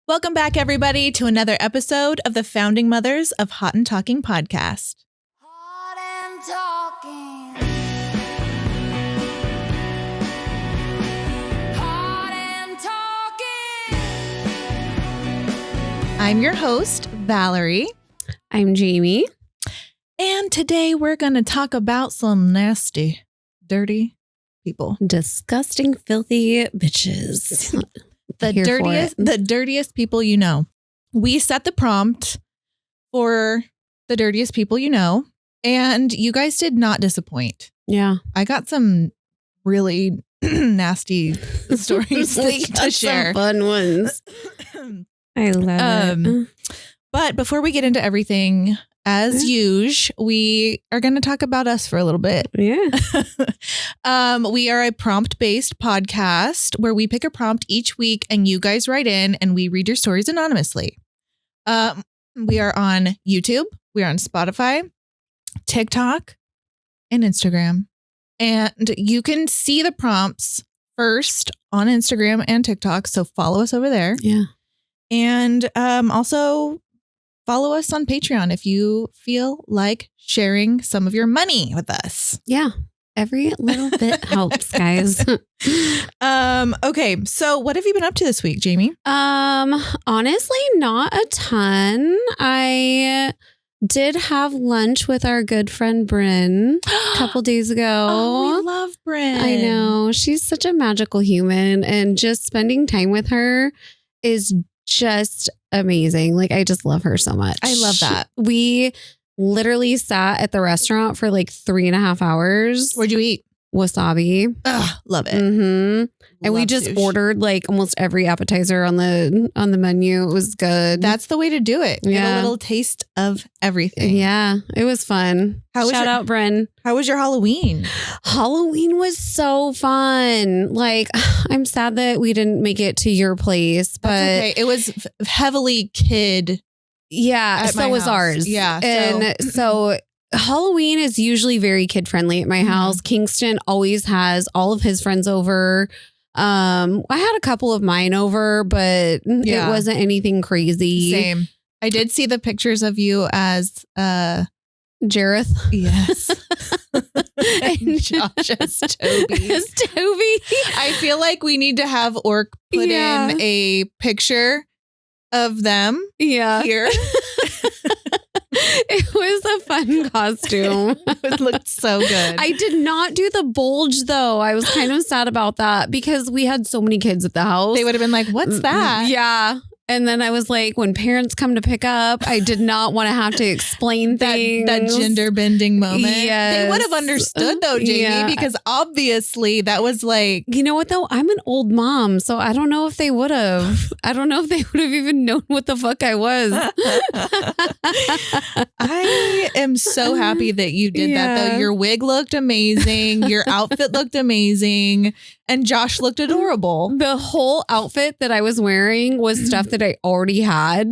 Welcome back, everybody, to another episode of the Founding Mothers of Hot and Talking podcast. Hot and talking. Hot and talking. I'm your host, Valerie. I'm Jamie. And today we're going to talk about some nasty, dirty people. Disgusting, filthy bitches. The dirtiest people you know. We set the prompt for the dirtiest people you know, and you guys did not disappoint. Yeah. I got some really nasty stories to share. Some fun ones. I love it. But before we get into everything, as usual, we are going to talk about us for a little bit. Yeah. We are a prompt-based podcast where we pick a prompt each week and you guys write in and we read your stories anonymously. We are on YouTube. We are on Spotify, TikTok, and Instagram. And you can see the prompts first on Instagram and TikTok. So follow us over there. Yeah. And also follow us on Patreon if you feel like sharing some of your money with us. Yeah. Every little bit helps, guys. Okay. So what have you been up to this week, Jamie? Honestly, not a ton. I did have lunch with our good friend Bryn a couple days ago. Oh, we love Bryn. I know. She's such a magical human, and just spending time with her is just amazing. Like, I just love her so much. I love that. We literally sat at the restaurant for like 3.5 hours. Where'd you eat? Wasabi. Ugh, love it. Mm-hmm. And we Love just sushi. ordered like almost every appetizer on the menu. It was good. That's the way to do it. Get Yeah. a little taste of everything. Yeah, it was fun. How was Shout your- out, Bren. How was your Halloween? Halloween was so fun. Like, I'm sad that we didn't make it to your place, but That's okay. It was heavily kid. yeah, At my so was house. ours. Yeah, And so Halloween is usually very kid friendly at my Mhm. house. Kingston always has all of his friends over. I had a couple of mine over, but Yeah. it wasn't anything crazy. Same. I did see the pictures of you as Jareth. yes. And Josh as Toby. As Toby. I feel like we need to have Orc put Yeah. in a picture of them Yeah. here. It was a fun costume. It looked so good. I did not do the bulge though. I was kind of sad about that because we had so many kids at the house. They would have been like, what's that? Yeah. And then I was like, when parents come to pick up, I did not want to have to explain things. That gender bending moment. Yes. They would have understood though, Jamie, Yeah. because obviously that was like, You know what though? I'm an old mom, so I don't know if they would have. I don't know if they would have even known what the fuck I was. I am so happy that you did that though. Yeah. Your wig looked amazing. Your outfit looked amazing. And Josh looked adorable. The whole outfit that I was wearing was stuff that I already had.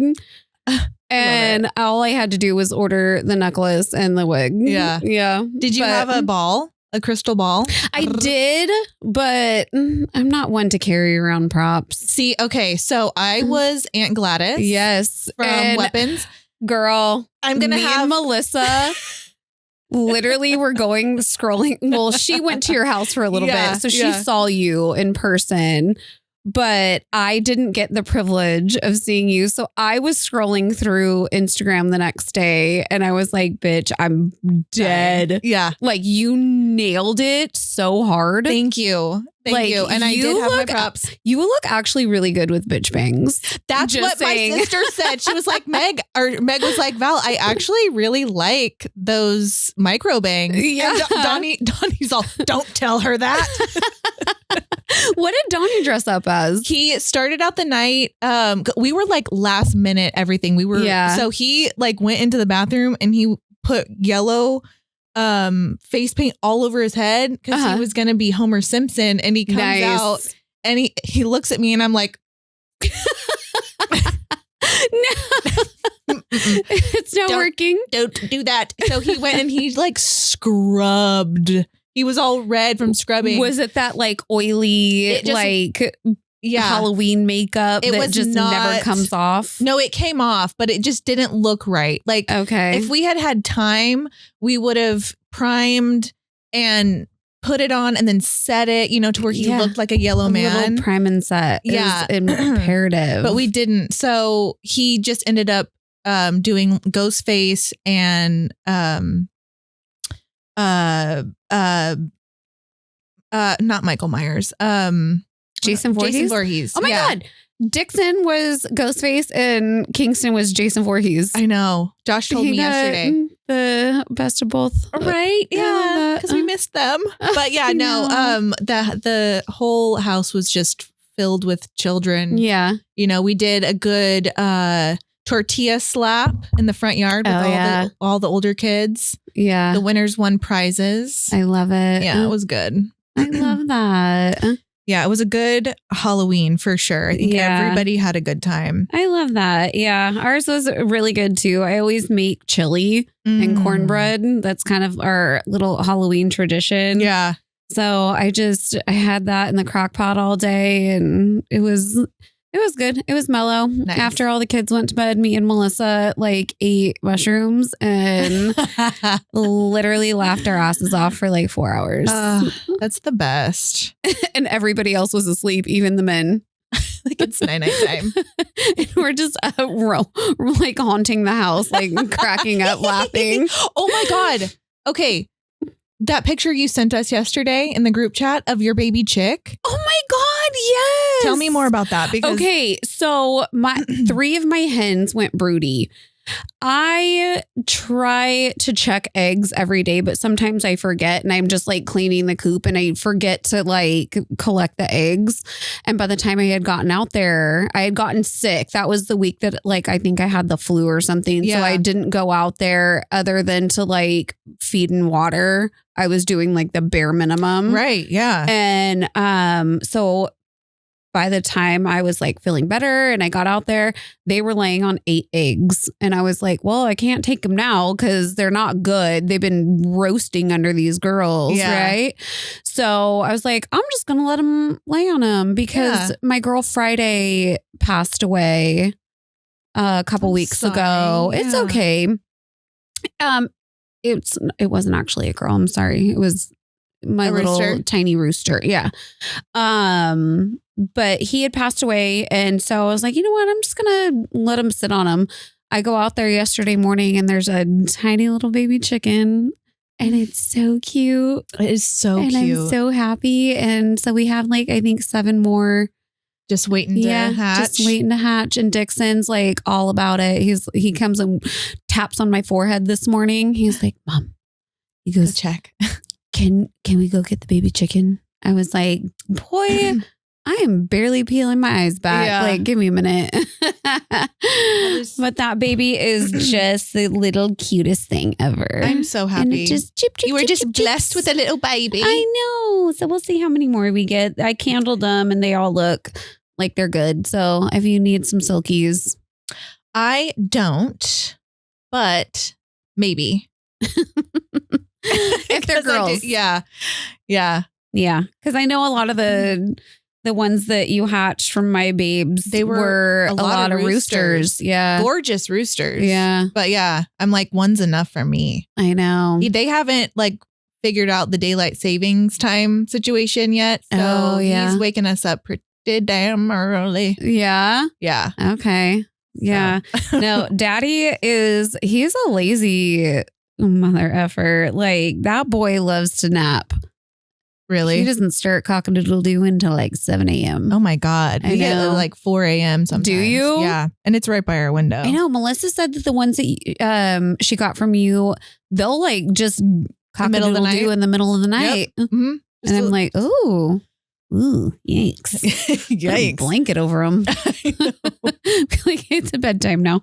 And all I had to do was order the necklace and the wig. Yeah. Yeah. Did you But have a ball? A crystal ball? I did, but I'm not one to carry around props. See, okay. So I was Aunt Gladys. Yes. From And Weapons. girl, I'm going to me have and Melissa literally were going scrolling. Well, she went to your house for a little Yeah, bit. So she yeah. saw you in person, but I didn't get the privilege of seeing you. So I was scrolling through Instagram the next day and I was like, bitch, I'm dead. Yeah. Like, you nailed it so hard. Thank you. Thank Like, you. And I you did have my look- props. You will look actually really good with bitch bangs. That's Just what saying. my sister said. She was like, Meg was like, Val, I actually really like those micro bangs. Yeah. And Donnie's all, don't tell her that. What did Donnie dress up as? He started out the night. We were like last minute everything. We were Yeah. so he like went into the bathroom and he put yellow face paint all over his head because he was gonna be Homer Simpson, and he comes out and he looks at me and I'm like, No. It's not Don't- working. don't do that. So he went and he like scrubbed. He was all red from scrubbing. Was it that like oily, It just- like Halloween makeup It that was just never not- comes off. No, it came off, but it just didn't look right. Like Okay. if we had time, we would have primed and put it on and then set it, to where he Yeah. looked like a yellow man. Little prime and set Yeah. is imperative. But we didn't. So he just ended up doing Ghostface and not Michael Myers. Jason Voorhees? Jason Voorhees. Oh my Yeah. God. Dixon was Ghostface and Kingston was Jason Voorhees. I know. Josh told me got yesterday. the best of both. Right? Yeah. Because we missed them. But yeah, I no. know. The whole house was just filled with children. Yeah. We did a good tortilla slap in the front yard with all the older kids. Yeah. The winners won prizes. I love it. Yeah, it was good. I love that. Yeah, it was a good Halloween for sure. I think everybody had a good time. I love that. Yeah. Ours was really good too. I always make chili and cornbread. That's kind of our little Halloween tradition. Yeah. So I had that in the crock pot all day and it was good. It was mellow. Nice. After all the kids went to bed, me and Melissa ate mushrooms and literally laughed our asses off for 4 hours. That's the best. And everybody else was asleep, even the men. It's night time. And we're just we're haunting the house, cracking up, laughing. Oh my God. Okay. That picture you sent us yesterday in the group chat of your baby chick. Oh my God, yes. Tell me more about that. Because okay, so my 3 of my hens went broody. I try to check eggs every day, but sometimes I forget and I'm just cleaning the coop and I forget to collect the eggs. And by the time I had gotten out there, I had gotten sick. That was the week that I think I had the flu or something. Yeah. So I didn't go out there other than to feed and water. I was doing the bare minimum. right. Yeah. And so by the time I was feeling better and I got out there, they were laying on 8 eggs. And I was like, well, I can't take them now because they're not good. They've been roasting under these girls. Yeah. Right. So I was like, I'm just going to let them lay on them because my girl Friday passed away a couple weeks ago. Yeah. It's okay. It wasn't actually a girl. I'm sorry. It was my little tiny rooster. Yeah. But he had passed away. And so I was like, you know what? I'm just going to let him sit on him. I go out there yesterday morning and there's a tiny little baby chicken and it's so cute. It is so cute. And I'm so happy. And so we have I think 7 more. Just waiting to hatch. Just waiting to hatch. And Dixon's all about it. He comes and taps on my forehead this morning. He's like, Mom, he goes, check. Can we go get the baby chicken? I was like, boy, I am barely peeling my eyes back. Yeah. Give me a minute. But that baby is just the little cutest thing ever. I'm so happy. And it just chip, chip, you were chip, just chip, blessed chips. with a little baby. I know. So we'll see how many more we get. I candled them and they all look like they're good. So if you need some silkies. I don't, but maybe. If they're girls. Yeah. Yeah. Yeah. Because I know a lot of the ones that you hatched from my babes, They were a lot of roosters. Yeah. Gorgeous roosters. Yeah. But yeah, I'm like, one's enough for me. I know. They haven't figured out the daylight savings time situation yet. So he's waking us up pretty damn early. Yeah. Yeah. Okay. Yeah. So. No, Daddy he's a lazy mother effer. That boy loves to nap. Really? He doesn't start cock-a-doodle-doo until 7 a.m. Oh my God. We get at 4 a.m. sometimes. Do you? Yeah. And it's right by our window. I know. Melissa said that the ones that she got from you, they'll just cock-a-doodle-doo in the middle of the night. Yep. Mm-hmm. And I'm like, ooh, yikes. Yikes. Put a blanket over them. It's a bedtime now.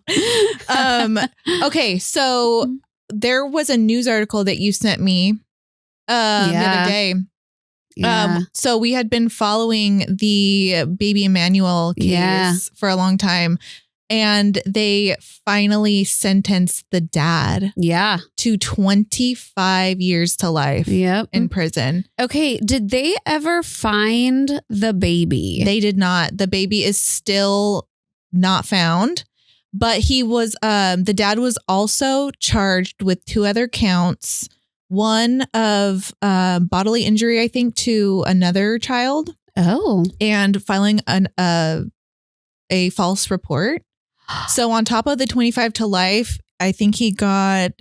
Okay. So there was a news article that you sent me the other day. Yeah. So we had been following the baby Emmanuel case for a long time. And they finally sentenced the dad Yeah. to 25 years to life Yep. in prison. Okay. Did they ever find the baby? They did not. The baby is still not found. But he was, the dad was also charged with 2 other counts. One of bodily injury, I think, to another child. Oh. And filing a false report. So on top of the 25 to life, I think he got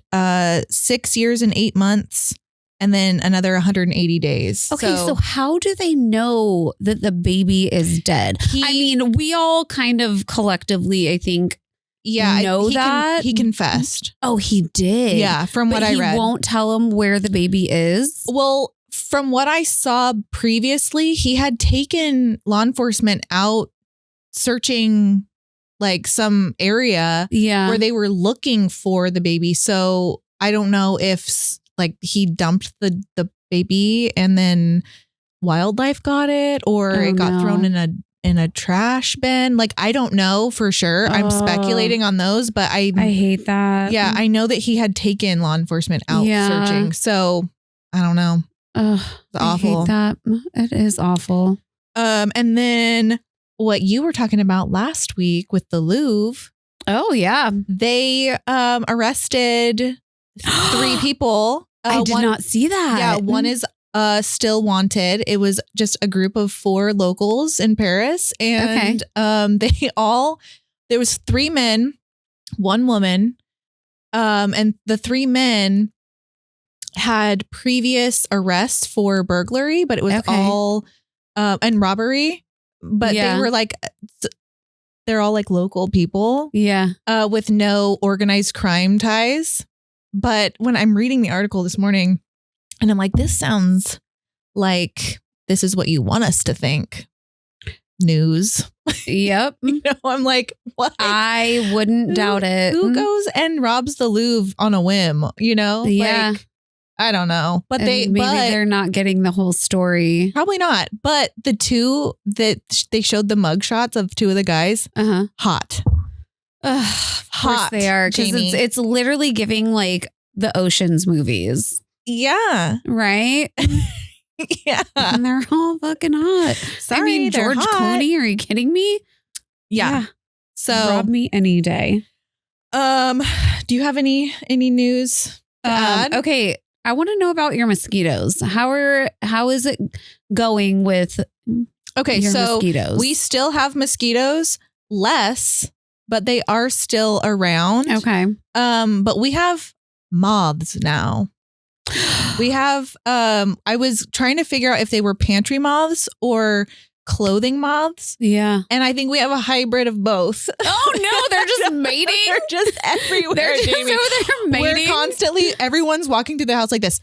6 years and 8 months and then another 180 days. Okay, so how do they know that the baby is dead? I mean, we all kind of collectively, I think, know that. He confessed. Oh, he did? Yeah, from what I read. He won't tell him where the baby is? Well, from what I saw previously, he had taken law enforcement out searching like some area where they were looking for the baby. So I don't know if like he dumped the baby and then wildlife got it, or it got thrown in a trash bin. Like, I don't know for sure. I'm speculating on those, but I hate that. Yeah, I know that he had taken law enforcement out searching. So I don't know. Ugh, it's awful. I hate that. It is awful. And then what you were talking about last week with the Louvre. Oh, yeah. They arrested 3 people. I did not see that. Yeah, one is still wanted. It was just a group of 4 locals in Paris. And there was 3 men, 1 woman. And the 3 men had previous arrests for burglary, but it was all and robbery. But they were like, they're all like local people. Yeah. With no organized crime ties. But when I'm reading the article this morning and I'm like, this sounds like this is what you want us to think. News. Yep. I'm like, what? I wouldn't doubt it. Who goes and robs the Louvre on a whim? Yeah. Like, I don't know, but maybe they're not getting the whole story. Probably not. But the 2 that they showed the mugshots of 2 of the guys, hot. Of course they are, because it's literally giving like the Ocean's movies. Yeah. Right? Yeah. And they're all fucking hot. Sorry, I mean, George Clooney, are you kidding me? Yeah. So rob me any day. Do you have any news to add? Okay. I want to know about your mosquitoes. How is it going with your mosquitoes? We still have mosquitoes, less, but they are still around. Okay. But we have moths now. We have I was trying to figure out if they were pantry moths or clothing moths. Yeah. And I think we have a hybrid of both. Oh no, they're just mating. They're just everywhere. They're just Jamie. over there mating. We're constantly, everyone's walking through the house like this.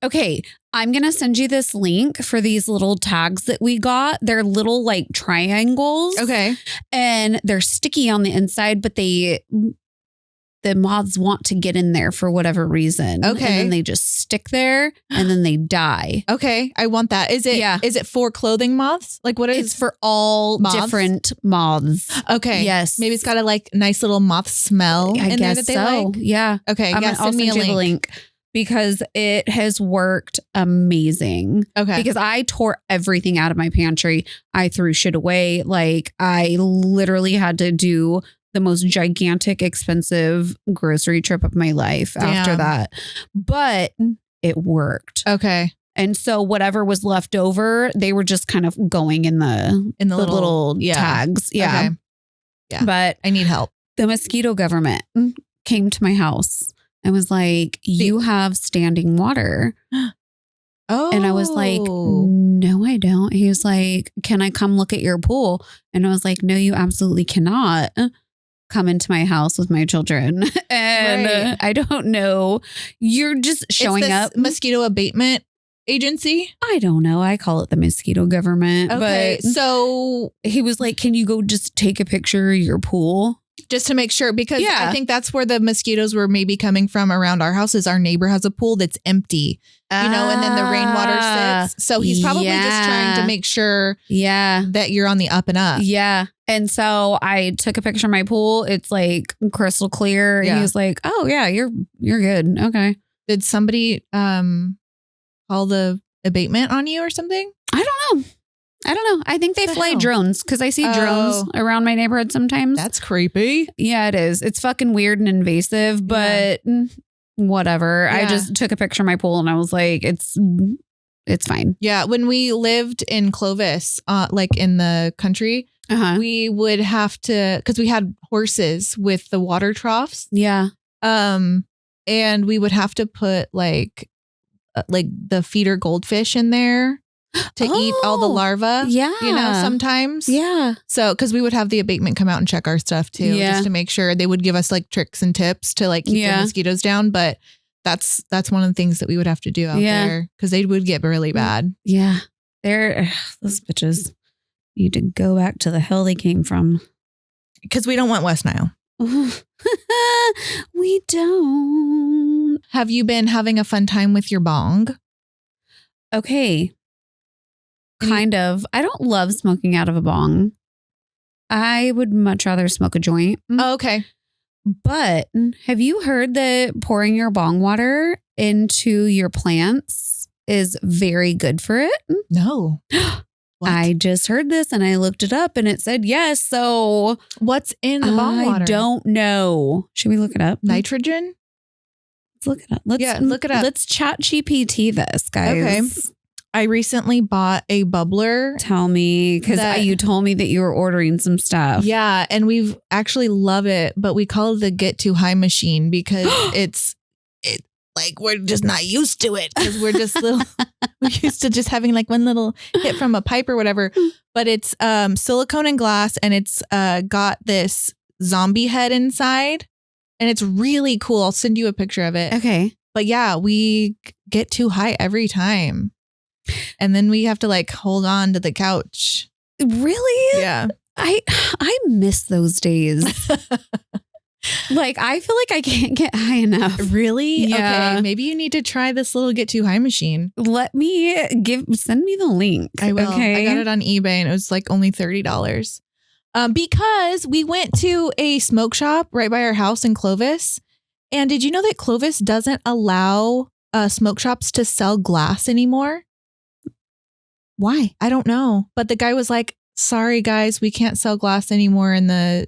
Okay, I'm going to send you this link for these little tags that we got. They're little like triangles. Okay. And they're sticky on the inside, but the moths want to get in there for whatever reason. Okay. And then they just stick there and then they die. Okay. I want that. Is it for clothing moths? Like what is It's for all different moths. Okay. Yes. Maybe it's got a like nice little moth smell I in there guess that they like. Yeah. Okay. I'll Send me a send you the link because it has worked amazing. Okay. Because I tore everything out of my pantry. I threw shit away. Like I literally had to do the most gigantic, expensive grocery trip of my life after that. But it worked. Okay. And so whatever was left over, they were just kind of going in the little tags. Yeah. Okay. Yeah. But I need help. The mosquito government came to my house and was like, you have standing water. Oh. And I was like, no, I don't. He was like, can I come look at your pool? And I was like, no, you absolutely cannot come into my house with my children. And I don't know. You're just showing up. Mosquito abatement agency? I don't know. I call it the mosquito government. Okay. But so he was like, can you go just take a picture of your pool? Just to make sure, because Yeah. I think that's where the mosquitoes were maybe coming from around our houses. Our neighbor has a pool that's empty, and then the rainwater sits. So he's probably just trying to make sure that you're on the up and up. Yeah. And so I took a picture of my pool. It's like crystal clear. Yeah. And he was like, oh yeah, you're good. Okay. Did somebody call the abatement on you or something? I don't know. I think they The fly hell? drones because I see drones around my neighborhood sometimes. That's creepy. Yeah, it is. It's fucking weird and invasive, but whatever. Yeah. I just took a picture of my pool and I was like, it's fine. Yeah. When we lived in Clovis, like in the country, we would have to, because we had horses with the water troughs. Yeah. And we would have to put like the feeder goldfish in there to eat all the larvae. Yeah. You know, sometimes. Yeah. So, because we would have the abatement come out and check our stuff too, just to make sure. They would give us like tricks and tips to like keep the mosquitoes down. But that's one of the things that we would have to do out there, because they would get really bad. Yeah. Those bitches need to go back to the hell they came from. Because we don't want West Nile. We don't. Have you been having a fun time with your bong? Okay. Kind of. I don't love smoking out of a bong. I would much rather smoke a joint. Oh, okay. But have you heard that pouring your bong water into your plants is very good for it? No. What? I just heard this and I looked it up and it said yes. So what's in the bong water? I don't know. Should we look it up? Nitrogen? Let's look it up. Look it up. Let's chat GPT this, guys. Okay. I recently bought a bubbler. Tell me, because you told me that you were ordering some stuff. Yeah, and we've actually love it, but we call it the Get Too High machine because it's like we're just not used to it, because we're just we're used to just having like one little hit from a pipe or whatever. But it's silicone and glass, and it's got this zombie head inside, and it's really cool. I'll send you a picture of it. Okay. But yeah, we get too high every time. And then we have to like hold on to the couch. Really? Yeah. I miss those days. Like, I feel like I can't get high enough. Really? Yeah. Okay. Maybe you need to try this little Get Too High machine. Send me the link. I will. Okay. I got it on eBay and it was like only $30. Because we went to a smoke shop right by our house in Clovis. And did you know that Clovis doesn't allow smoke shops to sell glass anymore? Why? I don't know. But the guy was like, sorry, guys, we can't sell glass anymore in the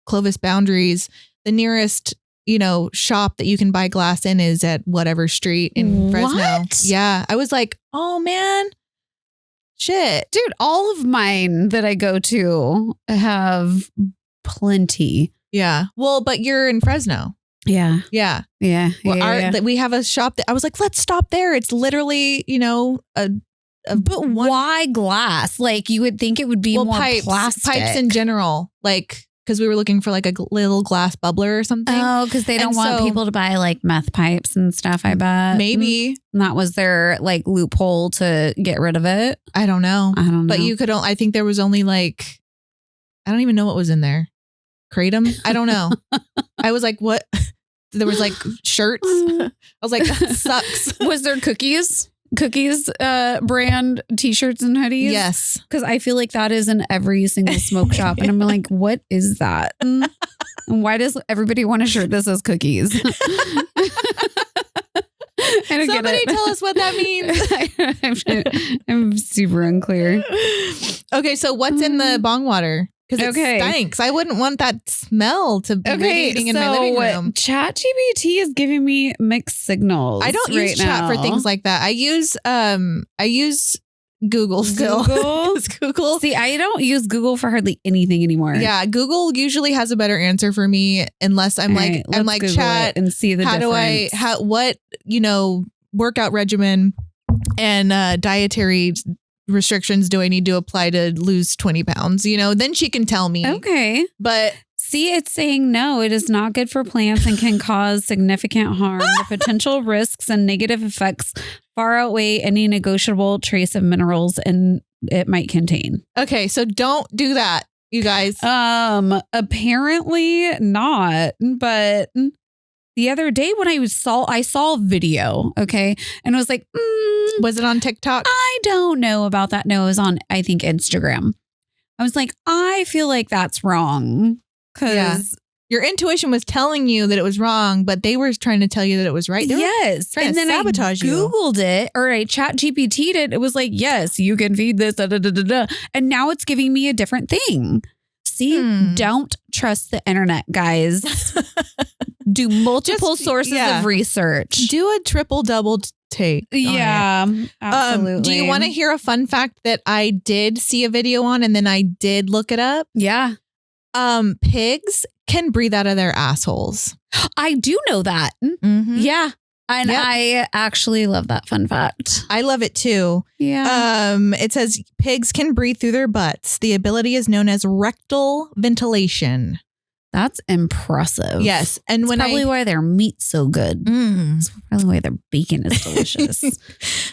Clovis boundaries. The nearest, shop that you can buy glass in is at whatever street in Fresno. What? Yeah. I was like, oh, man. Shit. Dude, all of mine that I go to have plenty. Yeah. Well, but you're in Fresno. Yeah. Yeah. Yeah. Well, we have a shop that I was like, let's stop there. It's literally, but why glass? Like, you would think it would be more plastic. Pipes in general, like, because we were looking for like a little glass bubbler or something. Oh, because they don't want people to buy like meth pipes and stuff, I bet. Maybe. And that was their like loophole to get rid of it. I don't know. But you could, I think there was only like, I don't even know what was in there. Kratom? I don't know. I was like, what? There was like shirts. I was like, that sucks. Was there cookies brand t-shirts and hoodies? Yes. Because I feel like that is in every single smoke shop. And I'm like, what is that? And why does everybody want a shirt that says cookies? I don't Somebody get it. tell us what that means. I'm super unclear. Okay, so what's in the bong water? Because it stinks. I wouldn't want that smell to be radiating in my living room. ChatGPT is giving me mixed signals. I don't use chat for things like that. I use Google still. Google. See, I don't use Google for hardly anything anymore. Yeah, Google usually has a better answer for me unless I'm like Google chat and see the difference. What workout regimen and dietary restrictions do I need to apply to lose 20 pounds? Then she can tell me. Okay. But see, it's saying no, it is not good for plants and can cause significant harm. The potential risks and negative effects far outweigh any negotiable trace of minerals and it might contain. Okay, so don't do that. you guys? Apparently not, but the other day when I saw a video, okay, and I was like, Was it on TikTok? I don't know about that. No, it was on, I think, Instagram. I was like, I feel like that's wrong because your intuition was telling you that it was wrong, but they were trying to tell you that it was right. They were trying to sabotage you. Googled it or I chat GPT'd it. It was like, yes, you can feed this. Da, da, da, da, da. And now it's giving me a different thing. See, don't trust the internet, guys. Do multiple sources of research. Do a triple double take. Yeah, absolutely. Do you want to hear a fun fact that I did see a video on and then I did look it up? Yeah. Pigs can breathe out of their assholes. I do know that. Mm-hmm. Yeah. And I actually love that fun fact. I love it too. Yeah. It says pigs can breathe through their butts. The ability is known as rectal ventilation. That's impressive. Yes. And that's probably why their meat's so good. That's probably why their bacon is delicious.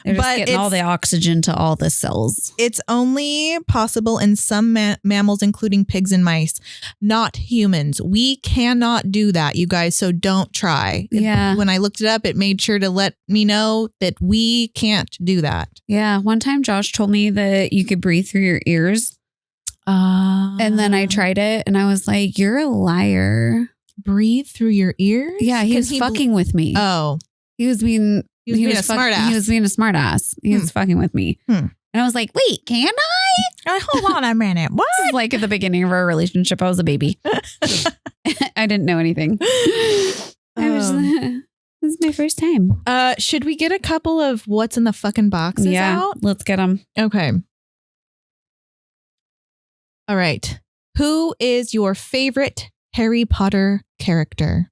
They're just getting all the oxygen to all the cells. It's only possible in some mammals, including pigs and mice, not humans. We cannot do that, you guys. So don't try. Yeah. When I looked it up, it made sure to let me know that we can't do that. Yeah. One time Josh told me that you could breathe through your ears. And then I tried it and I was like, you're a liar. Breathe through your ears? Yeah, he was fucking with me. Oh. He was being a smart ass. He was being a smart ass. He was fucking with me. And I was like, wait, can I? Hold on a minute. What? This is like at the beginning of our relationship, I was a baby. I didn't know anything. This is my first time. Should we get a couple of what's in the fucking boxes out? Let's get them. Okay. All right. Who is your favorite Harry Potter character?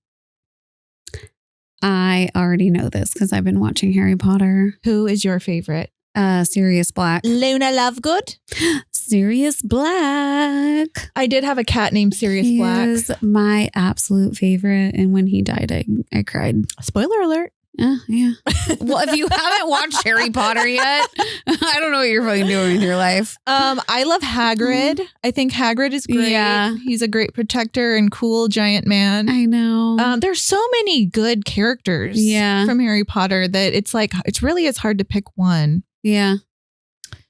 I already know this because I've been watching Harry Potter. Who is your favorite? Sirius Black. Luna Lovegood? Sirius Black. I did have a cat named Sirius Black. He is my absolute favorite. And when he died, I cried. Spoiler alert. Yeah. Well, if you haven't watched Harry Potter yet, I don't know what you're fucking doing with your life. I love Hagrid. I think Hagrid is great. Yeah. He's a great protector and cool giant man. I know. There's so many good characters from Harry Potter that it's like, it's hard to pick one. Yeah.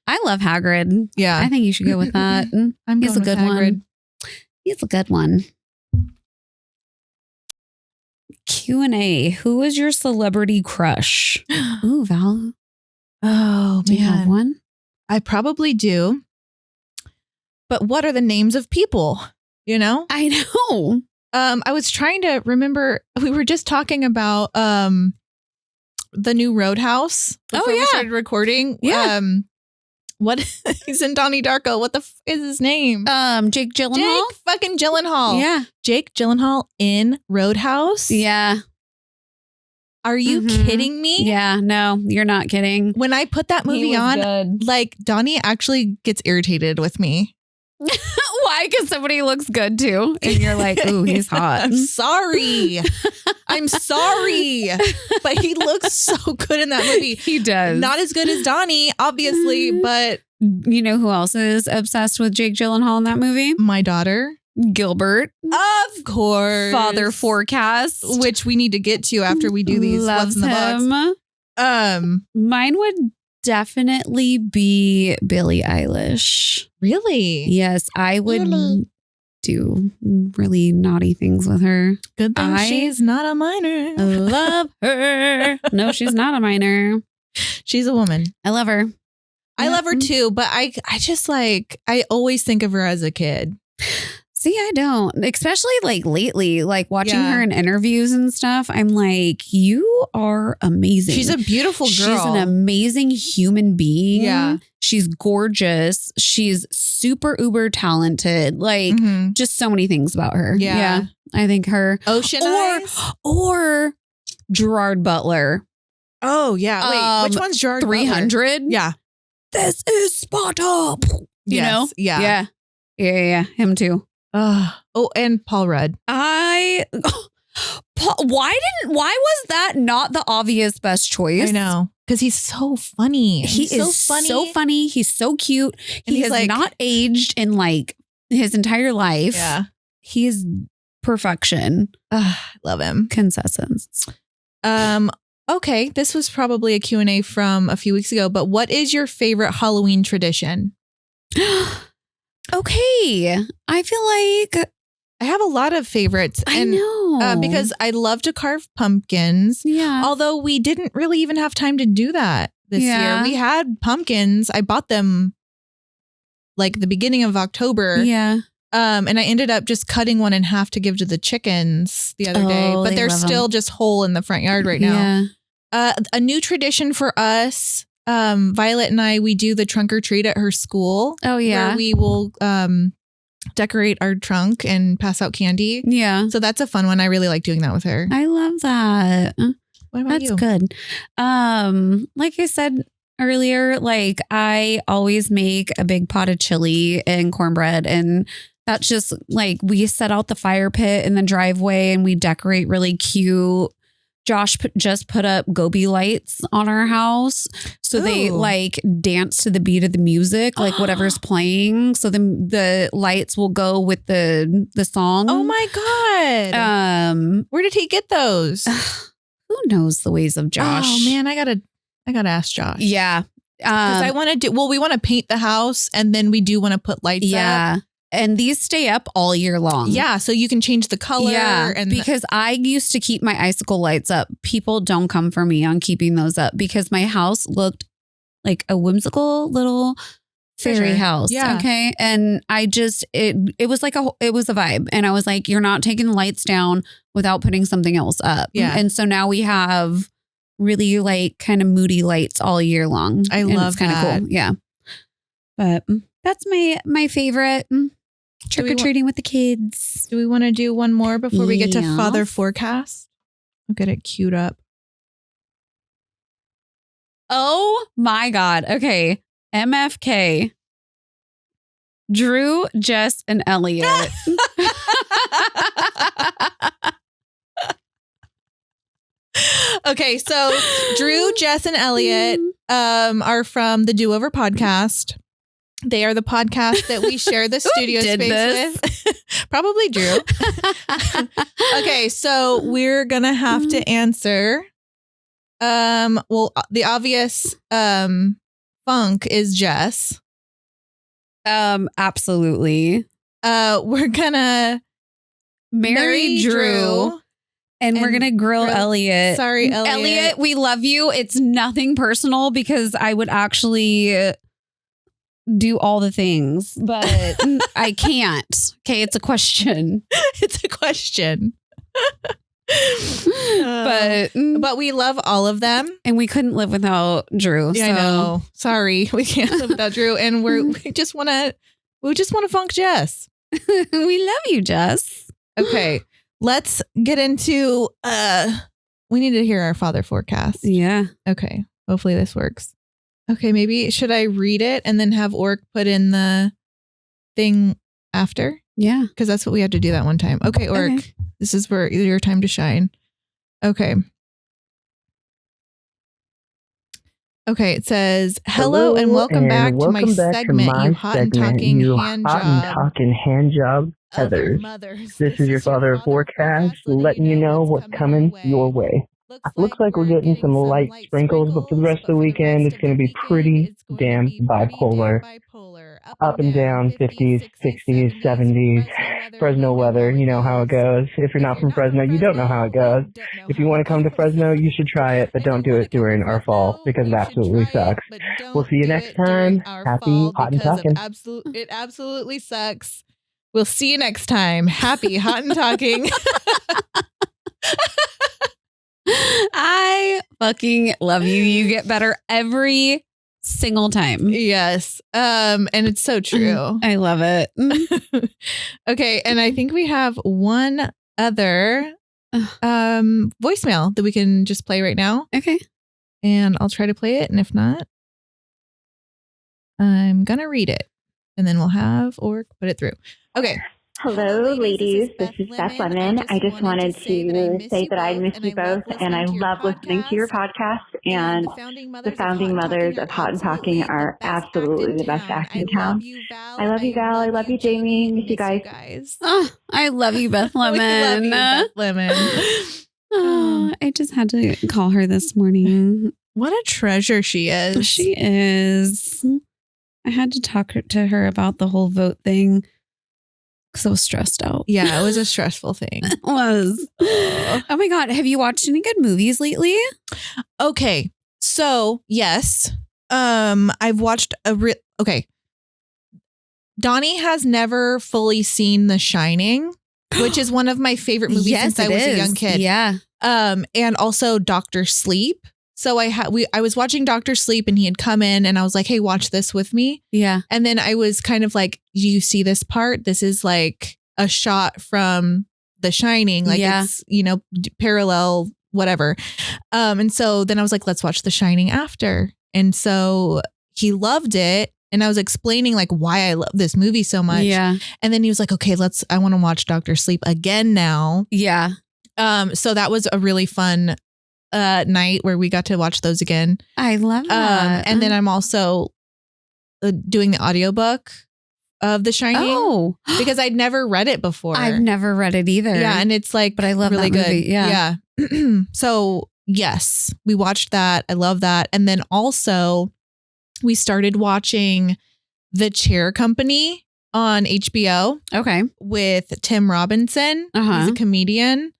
I love Hagrid. Yeah. I think you should go with that. He's a good one. He's a good one. Q&A. Who is your celebrity crush? Ooh, Val. Oh, do you have one? I probably do. But what are the names of people? You know? I know. I was trying to remember. We were just talking about the new Roadhouse before we started recording. Yeah. What he's in Donnie Darko. What the is his name? Jake Gyllenhaal. Jake fucking Gyllenhaal. Yeah. Jake Gyllenhaal in Roadhouse. Yeah. Are you kidding me? Yeah. No, you're not kidding. When I put that movie on, like Donnie actually gets irritated with me. Why? Because somebody looks good too. And you're like, ooh, he's hot. I'm sorry. I'm sorry. But he looks so good in that movie. He does. Not as good as Donnie, obviously, but... You know who else is obsessed with Jake Gyllenhaal in that movie? My daughter. Gilbert. Of course. Father Forecast. Which we need to get to after we do these Loves What's in the Box. Mine would definitely be Billie Eilish. Really? Yes, I would do really naughty things with her. Good thing she's not a minor. Love her. No, she's not a minor. She's a woman. I love her. I love her too, but I just like, I always think of her as a kid. See, I don't, especially like lately, like watching her in interviews and stuff. I'm like, you are amazing. She's a beautiful girl. She's an amazing human being. Yeah. She's gorgeous. She's super uber talented. Like just so many things about her. Yeah. I think her. Ocean Eyes? Or Gerard Butler. Oh, yeah. Wait, which one's Gerard 300? Butler? Yeah. This is Sparta. You know? Yeah. Yeah. Him too. Oh, and Paul Rudd. Why was that not the obvious best choice? I know. Because he's so funny. He is so funny. He's so cute. He has like, not aged in like his entire life. Yeah. He is perfection. Love him. Consistence. Okay, this was probably a Q&A from a few weeks ago, but what is your favorite Halloween tradition? Okay. I feel like I have a lot of favorites. I know. Because I love to carve pumpkins. Yeah. Although we didn't really even have time to do that this year. We had pumpkins. I bought them like the beginning of October. Yeah. And I ended up just cutting one in half to give to the chickens the other day. But they're still just whole in the front yard right now. Yeah. A new tradition for us, Violet and I, we do the trunk or treat at her school. Oh, yeah. Where we will decorate our trunk and pass out candy. Yeah. So that's a fun one. I really like doing that with her. I love that. What about That's you? good. Like I said earlier, like I always make a big pot of chili and cornbread, and that's just like we set out the fire pit in the driveway and we decorate really cute. Josh just put up goby lights on our house. So they like dance to the beat of the music, like whatever's playing. So the lights will go with the song. Oh my God. Where did he get those? Who knows the ways of Josh? Oh man, I gotta ask Josh. Yeah. Because I want to we want to paint the house and then we do want to put lights up. Yeah. And these stay up all year long. Yeah. So you can change the color. Yeah. And because I used to keep my icicle lights up. People don't come for me on keeping those up because my house looked like a whimsical little fairy house. Yeah. Okay. And I just, it was like it was a vibe. And I was like, you're not taking the lights down without putting something else up. Yeah. And so now we have really like kind of moody lights all year long. I love it's kind of that. cool. Yeah. But that's my favorite. Trick or treating with the kids. Do we want to do one more before we get to Yes. Father Forecast? I'll get it queued up. Oh my God. Okay. MFK. Drew, Jess, and Elliot. Okay, so Drew, Jess, and Elliot are from the Do Over podcast. They are the podcast that we share the studio did space this? with. Probably Drew. Okay, so we're gonna have to answer. Well, the obvious funk is Jess. Absolutely. We're gonna Marry Drew. And we're And going to grill grill- Elliot. Sorry, Elliot. We love you. It's nothing personal because I would actually do all the things, but I can't. Okay, it's a question. It's a question. But we love all of them. and we couldn't live without Drew. Yeah, I know. Sorry, we can't live without Drew, and we just want to funk Jess. We love you, Jess. Okay, let's get into. We need to hear our Father Forecast. Yeah. Okay, hopefully this works. Okay, maybe should I read it and then have Orc put in the thing after? Yeah. Because that's what we had to do that one time. Okay, Orc, Okay. This is where your time to shine. Okay. Okay, it says, hello and welcome back to my segment, you hot and talking hand job. Heathers. Mothers. This is your Father Forecast, letting you know what's coming your way. Looks like we're getting some light sprinkles, but for the rest of the weekend, it's going to be pretty damn bipolar. Up and down, 50s, 60s, 70s. Fresno weather, you know how it goes. If you're not from Fresno, you don't know how it goes. If you want to come to Fresno, you should try it, but don't do it during our fall because it absolutely sucks. We'll see you next time. Happy hot and talking. It absolutely sucks. We'll see you next time. Happy hot and talking. I fucking love you. You get better every single time. Yes. And it's so true. I love it. Okay. And I think we have one other voicemail that we can just play right now. Okay. And I'll try to play it. And if not, I'm going to read it. And then we'll have Orc put it through. Okay. Hello, ladies. This is Beth Lemon. I just wanted to say that I miss you both, and I love listening to your podcast. And the founding mothers of Hot and Talking are absolutely the best act in town. I love you, Val. I love you, Jamie. Miss you guys. Oh, I love you, Beth Lemon. We love you, Beth Lemon. Oh, I just had to call her this morning. What a treasure she is. She is. I had to talk to her about the whole vote thing because I was stressed out. Yeah, it was a stressful thing. It was. Oh my God. Have you watched any good movies lately? Okay. So, yes. I've watched okay. Donnie has never fully seen The Shining, which is one of my favorite movies since I was a young kid. Yeah. And also Dr. Sleep. So I was watching Dr. Sleep and he had come in and I was like, hey, watch this with me. Yeah. And then I was kind of like, do you see this part? This is like a shot from The Shining. Like it's, parallel, whatever. And so then I was like, let's watch The Shining after. And so he loved it. And I was explaining like why I love this movie so much. Yeah. And then he was like, okay, I want to watch Dr. Sleep again now. Yeah. So that was a really fun night where we got to watch those again. I love that. And then I'm also doing the audiobook of The Shining because I'd never read it before. I've never read it either. Yeah, and it's like, but I love really that good. movie. Yeah. So yes, we watched that. I love that. And then also we started watching The Chair Company on HBO. Okay. With Tim Robinson. He's a comedian.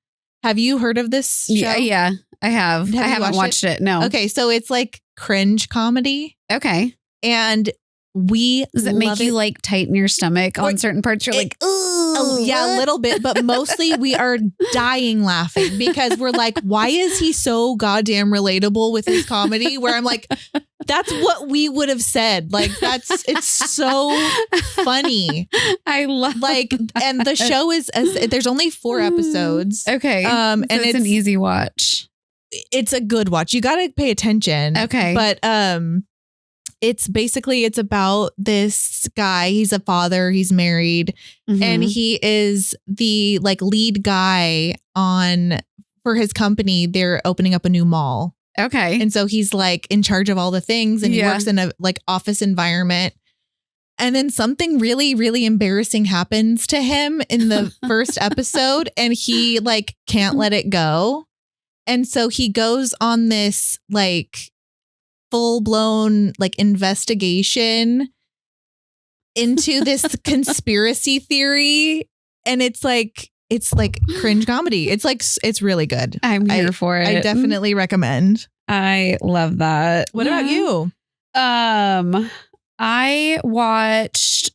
Have you heard of this show? Yeah. I have. I haven't watched it. No. Okay. So it's like cringe comedy. Okay. And does it make you like tighten your stomach on certain parts? You're like, ooh. Yeah, a little bit. But mostly we are dying laughing because we're like, why is he so goddamn relatable with his comedy? Where I'm like, that's what we would have said. Like it's so funny. I love and the show is there's only 4 episodes. Okay. And it's an easy watch. It's a good watch. You got to pay attention. Okay. But it's about this guy. He's a father. He's married, and he is the lead guy for his company. They're opening up a new mall. Okay. And so he's in charge of all the things, and he works in a office environment. And then something really, really embarrassing happens to him in the first episode, and he can't let it go. And so he goes on this full-blown investigation into this conspiracy theory, and it's cringe comedy. It's really good. I'm here for it. I definitely recommend. I love that. What about you? I watched.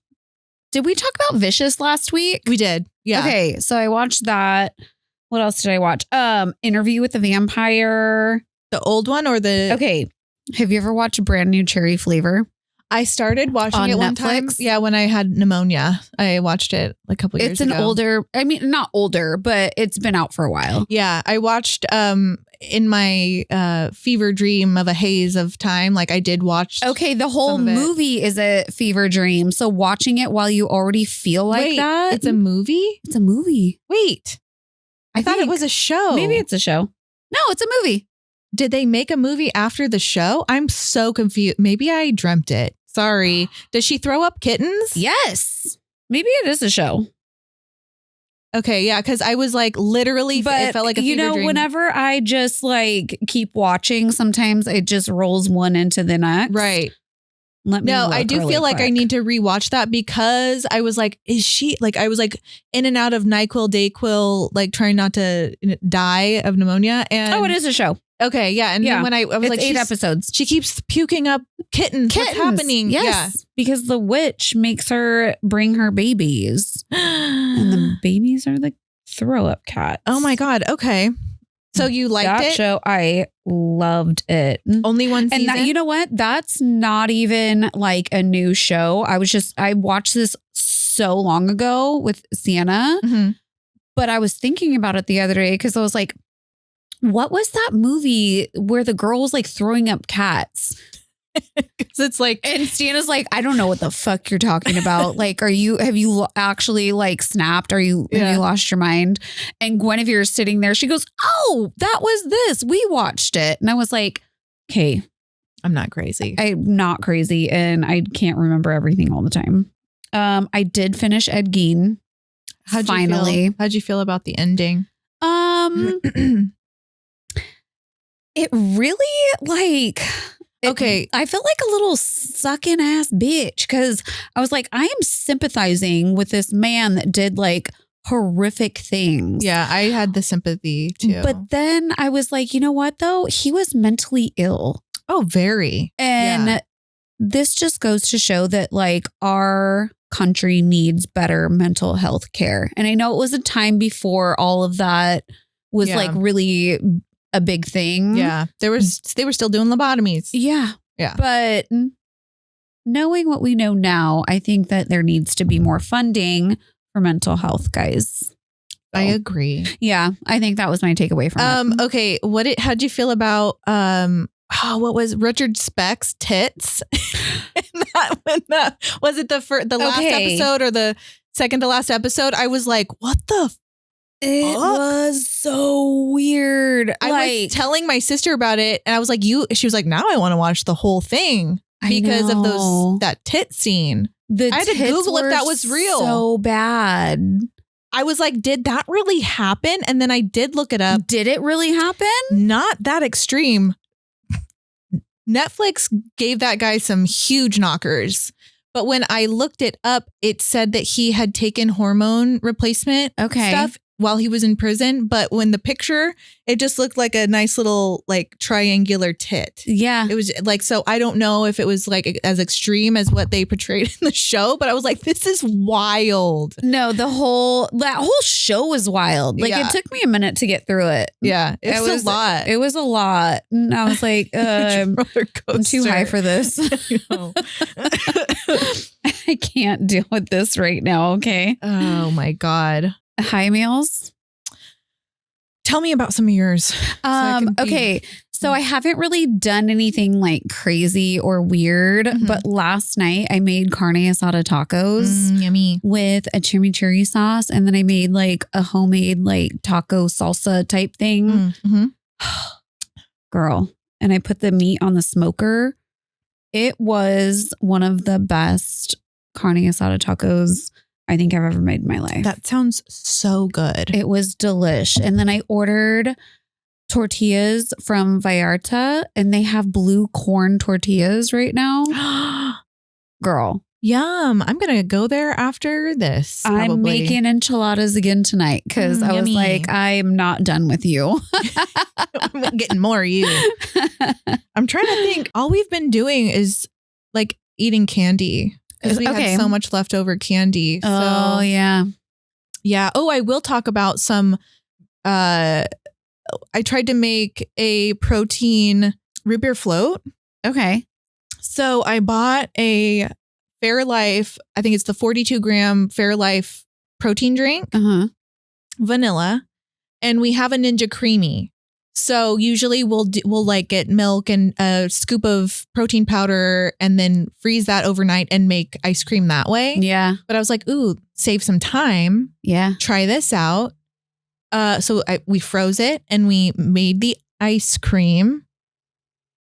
Did we talk about Vicious last week? We did. Yeah. Okay, so I watched that. What else did I watch? Interview with the Vampire. The old one or the... Okay. Have you ever watched Brand New Cherry Flavor? I started watching on it one Netflix? time. Yeah, when I had pneumonia. I watched it a couple years ago. It's an older... I mean, not older, but it's been out for a while. Yeah. I watched in my fever dream of a haze of time. I did watch... Okay, the whole movie is a fever dream. So watching it while you already feel like that... It's a movie? It's a movie. Wait. I thought it was a show. Maybe it's a show. No, it's a movie. Did they make a movie after the show? I'm so confused. Maybe I dreamt it. Sorry. Does she throw up kittens? Yes. Maybe it is a show. Okay, yeah, because I was literally, but it felt like a fever dream. Whenever I just keep watching, sometimes it just rolls one into the next. Right. Let me I do feel like I need to rewatch that because I was is she I was in and out of NyQuil, DayQuil, trying not to die of pneumonia. And it is a show. Okay, yeah. And then when I was it's 8 episodes. She keeps puking up kittens. What's happening? Yes. Yeah. Because the witch makes her bring her babies. And the babies are the throw up cats. Oh my God. Okay. So you liked that it? show? I loved it. Only one season? And you know what? That's not even a new show. I watched this so long ago with Sienna, but I was thinking about it the other day because I was like, what was that movie where the girl was throwing up cats? Because it's like, And Stana's like, I don't know what the fuck you're talking about. Like, have you actually like snapped? Have you lost your mind? And Guinevere's sitting there. She goes, oh, that was this. We watched it. And I was like, okay, I'm not crazy. I'm not crazy. And I can't remember everything all the time. I did finish Ed Gein. How'd you feel about the ending? It really like... Okay. I felt like a little sucking ass bitch because I was like, I am sympathizing with this man that did like horrific things. Yeah, I had the sympathy too. But then I was like, you know what though? He was mentally ill. Oh, very. And this just goes to show that like our country needs better mental health care. And I know it was a time before all of that was like really a big thing. Yeah. They were still doing lobotomies. Yeah. Yeah. But knowing what we know now, I think that there needs to be more funding for mental health, guys. I agree. Yeah. I think that was my takeaway from it. Okay. How'd you feel about what was Richard Speck's tits? Was it the last episode or the second to last episode? I was like, what the It was so weird. I was telling my sister about it and I was like, she was like, now I want to watch the whole thing because of that tit scene. I had to Google if that was real. So bad. I was like, did that really happen? And then I did look it up. Did it really happen? Not that extreme. Netflix gave that guy some huge knockers. But when I looked it up, it said that he had taken hormone replacement stuff while he was in prison. But when the picture, it just looked like a nice little like triangular tit. Yeah. It was like, so I don't know if it was like as extreme as what they portrayed in the show, but I was like, this is wild. No, that whole show was wild. Like it took me a minute to get through it. Yeah. It was a lot. It was a lot. And I was like, I'm too high for this. I can't deal with this right now. Okay. Oh my God. High meals. Tell me about some of yours. Okay. So I haven't really done anything like crazy or weird, but last night I made carne asada tacos yummy with a chimichurri sauce. And then I made like a homemade like taco salsa type thing. Girl. And I put the meat on the smoker. It was one of the best carne asada tacos I think I've ever made in my life. That sounds so good. It was delish. And then I ordered tortillas from Vallarta and they have blue corn tortillas right now. Girl. Yum. I'm going to go there after this. Probably. I'm making enchiladas again tonight because I was like, I'm not done with you. I'm getting more of you. I'm trying to think. All we've been doing is like eating candy. Because we had so much leftover candy. Oh, yeah. Yeah. Oh, I will talk about some. I tried to make a protein root beer float. Okay. So I bought a Fairlife. I think it's the 42-gram Fairlife protein drink, vanilla, and we have a Ninja Creamy. So usually we'll like get milk and a scoop of protein powder and then freeze that overnight and make ice cream that way. Yeah. But I was like, ooh, save some time. Yeah. Try this out. So we froze it and we made the ice cream.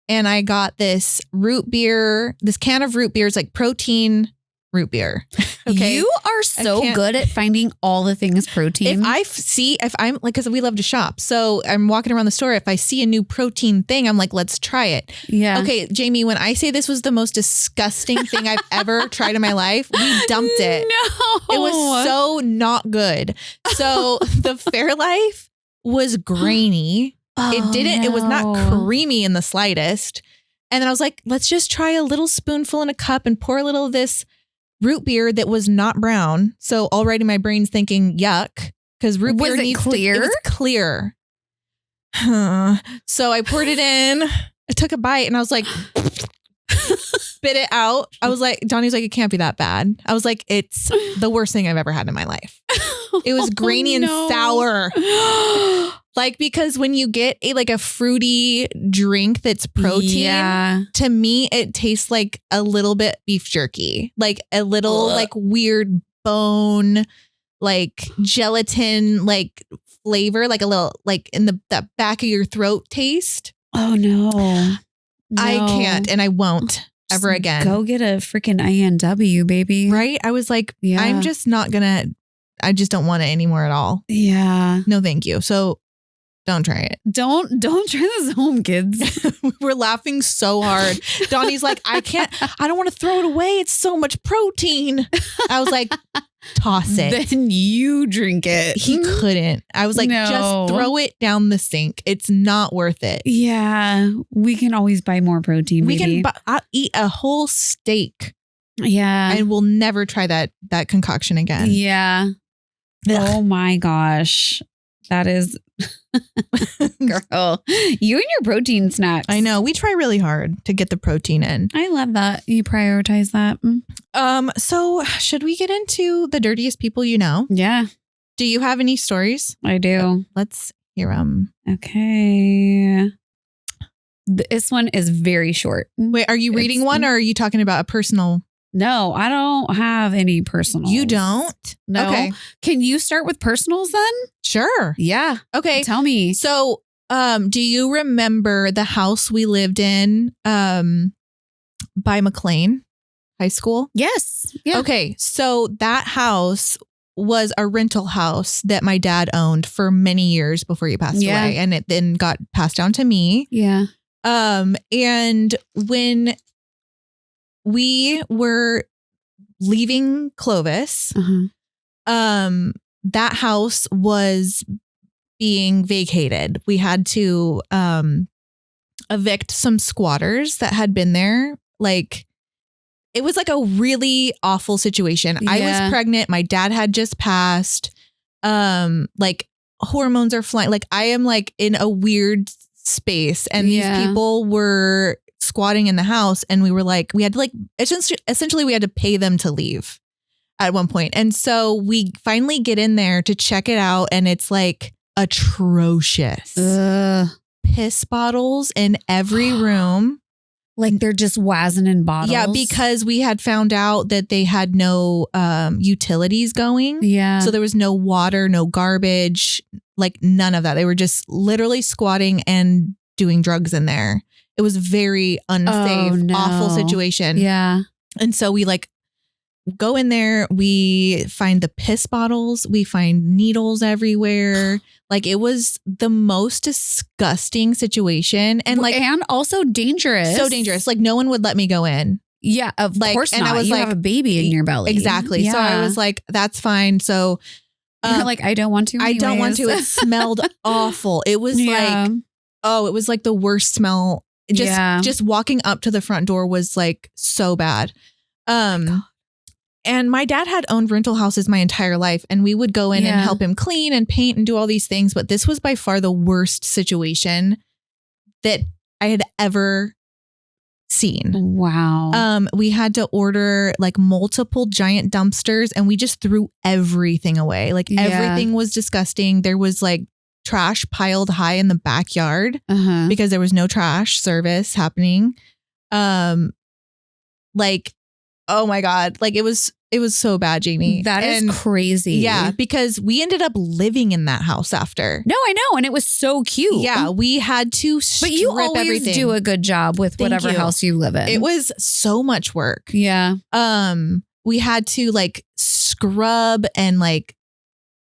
And I got this root beer, this can of root beer is like protein root beer. Okay. You are so good at finding all the things protein. If I'm like, because we love to shop. So I'm walking around the store. If I see a new protein thing, I'm like, let's try it. Yeah. Okay, Jamie, when I say this was the most disgusting thing I've ever tried in my life, we dumped it. No. It was so not good. So the Fairlife was grainy. It was not creamy in the slightest. And then I was like, let's just try a little spoonful in a cup and pour a little of this root beer that was not brown. So already my brain's thinking yuck because root beer needs clear? It was clear. So I poured it in. I took a bite and I was like, spit it out. I was like, Donnie's like, it can't be that bad. I was like, it's the worst thing I've ever had in my life. It was grainy and sour. Like, because when you get a fruity drink that's protein, to me, it tastes like a little bit beef jerky, like a little like weird bone, like gelatin, like flavor, like a little like in the back of your throat taste. Oh no. I can't and I won't ever again. Go get a freaking INW, baby. Right? I was like, I'm just not gonna. I just don't want it anymore at all. Yeah. No, thank you. So don't try it. Don't try this home, kids. We're laughing so hard. Donnie's like, I don't want to throw it away. It's so much protein. I was like, toss it. Then you drink it. He couldn't. I was like, just throw it down the sink. It's not worth it. Yeah. We can always buy more protein. We can I'll eat a whole steak. Yeah. And we'll never try that concoction again. Yeah. Ugh. Oh my gosh. That is girl. You and your protein snacks. I know. We try really hard to get the protein in. I love that. You prioritize that. So should we get into the dirtiest people you know? Yeah. Do you have any stories? I do. Let's hear them. Okay. This one is very short. Wait, are you reading one or are you talking about a personal? No, I don't have any personals. You don't? No. Okay. Can you start with personals then? Sure. Yeah. Okay. Tell me. So, do you remember the house we lived in by McLean High School? Yes. Yeah. Okay. So that house was a rental house that my dad owned for many years before he passed away. And it then got passed down to me. Yeah. And when we were leaving Clovis, that house was being vacated. We had to evict some squatters that had been there. Like, it was like a really awful situation. Yeah. I was pregnant. My dad had just passed. Like, hormones are flying. Like, I am like in a weird space, and these people were squatting in the house, and we were like, we had to like essentially we had to pay them to leave at one point. And so we finally get in there to check it out, and it's like atrocious. Piss bottles in every room. Like they're just wazzing in bottles. Yeah, because we had found out that they had no utilities going. Yeah. So there was no water, no garbage, like none of that. They were just literally squatting and doing drugs in there. It was very unsafe, awful situation. Yeah. And so we like go in there, we find the piss bottles, we find needles everywhere. Like, it was the most disgusting situation. And like, and also dangerous. So dangerous. Like, no one would let me go in. Yeah, of course not. And I was you like, have a baby in your belly. Exactly. Yeah. So I was like, that's fine. So you're like, I don't want to. I don't want to. It smelled awful. It was like, it was like the worst smell. Just walking up to the front door was like so bad. And my dad had owned rental houses my entire life, and we would go in and help him clean and paint and do all these things. But this was by far the worst situation that I had ever seen. Wow. We had to order like multiple giant dumpsters, and we just threw everything away. Like, everything was disgusting. There was like trash piled high in the backyard because there was no trash service happening. Like, oh my God. Like, it was so bad, Jamie. That is crazy. Yeah. Because we ended up living in that house after. No, I know. And it was so cute. Yeah. We had to strip But you always everything. do a good job with whatever house you live in. It was so much work. Yeah. We had to like scrub and like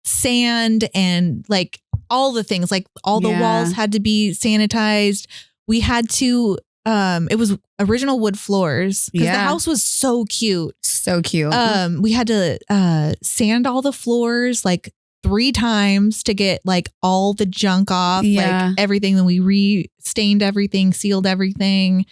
sand and like all the things, like all the walls had to be sanitized. We had to, it was original wood floors because the house was so cute. So cute. We had to sand all the floors like 3 times to get like all the junk off, like everything. Then we re-stained everything, sealed everything.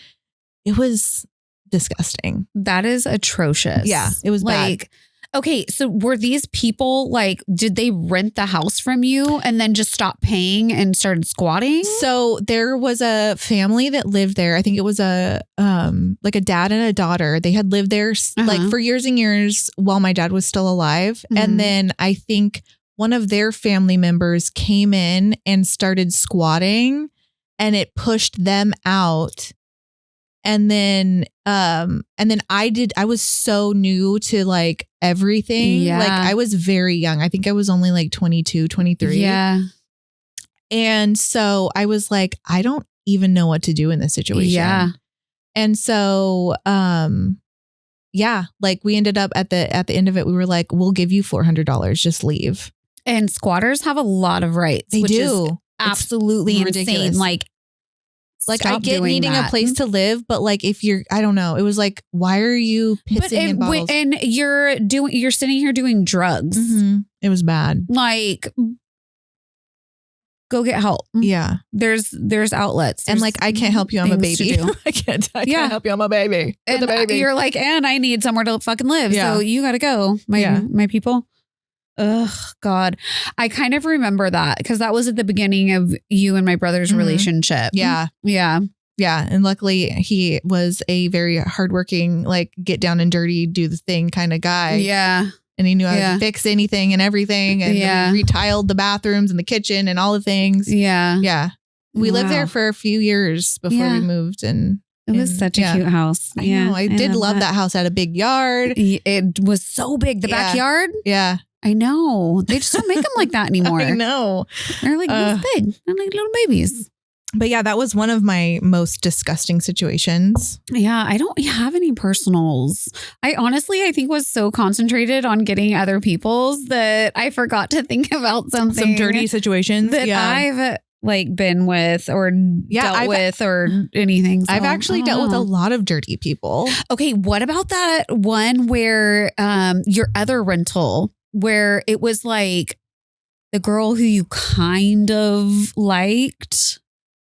It was disgusting. That is atrocious. Yeah, it was like bad. Okay, so were these people like, did they rent the house from you and then just stop paying and started squatting? So there was a family that lived there. I think it was a like a dad and a daughter. They had lived there like for years and years while my dad was still alive. And then I think one of their family members came in and started squatting, and it pushed them out. And then I was so new to like everything. Yeah. Like I was very young. I think I was only like 22, 23. Yeah. And so I was like, I don't even know what to do in this situation. Yeah. And so, like we ended up at the end of it, we were like, we'll give you $400. Just leave. And squatters have a lot of rights. They which do. Is absolutely ridiculous. insane. Like I stop get doing needing that. a place to live, but like if you're, I don't know. It was like, why are you pissing in bottles? And you're sitting here doing drugs. Mm-hmm. It was bad. Like, go get help. Yeah. There's outlets. And like, I can't help you. I'm a things to baby. do. I can't help you. I'm a baby. And The baby. you're like, and I need somewhere to fucking live. Yeah. So you got to go, my people. Ugh, God. I kind of remember that because that was at the beginning of you and my brother's relationship. Yeah. Yeah. Yeah. And luckily he was a very hardworking, like get down and dirty, do the thing kind of guy. Yeah. And he knew how to fix anything and everything. And we retiled the bathrooms and the kitchen and all the things. Yeah. Yeah. We lived there for a few years before we moved. And it was such a cute house. I know. I did love that house. Had a big yard. It was so big. The backyard. Yeah. I know. They just don't make them like that anymore. I know. They're like this big. They're like little babies. But yeah, that was one of my most disgusting situations. Yeah, I don't have any personals. I think was so concentrated on getting other people's that I forgot to think about some dirty situations that I've like been with or dealt with or anything. So, I've actually dealt with a lot of dirty people. Okay, what about that one where your other rental where it was like the girl who you kind of liked?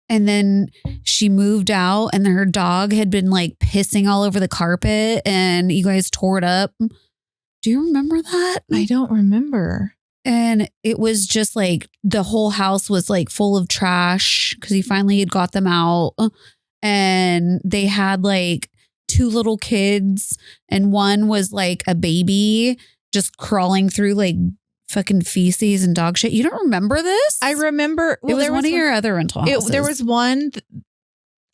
And then she moved out and her dog had been like pissing all over the carpet and you guys tore it up. Do you remember that? I don't remember. And it was just like the whole house was like full of trash because he finally had got them out. And they had like 2 little kids and one was like a baby just crawling through like fucking feces and dog shit. You don't remember this? I remember. Well, it was one of your other rental houses. There was one,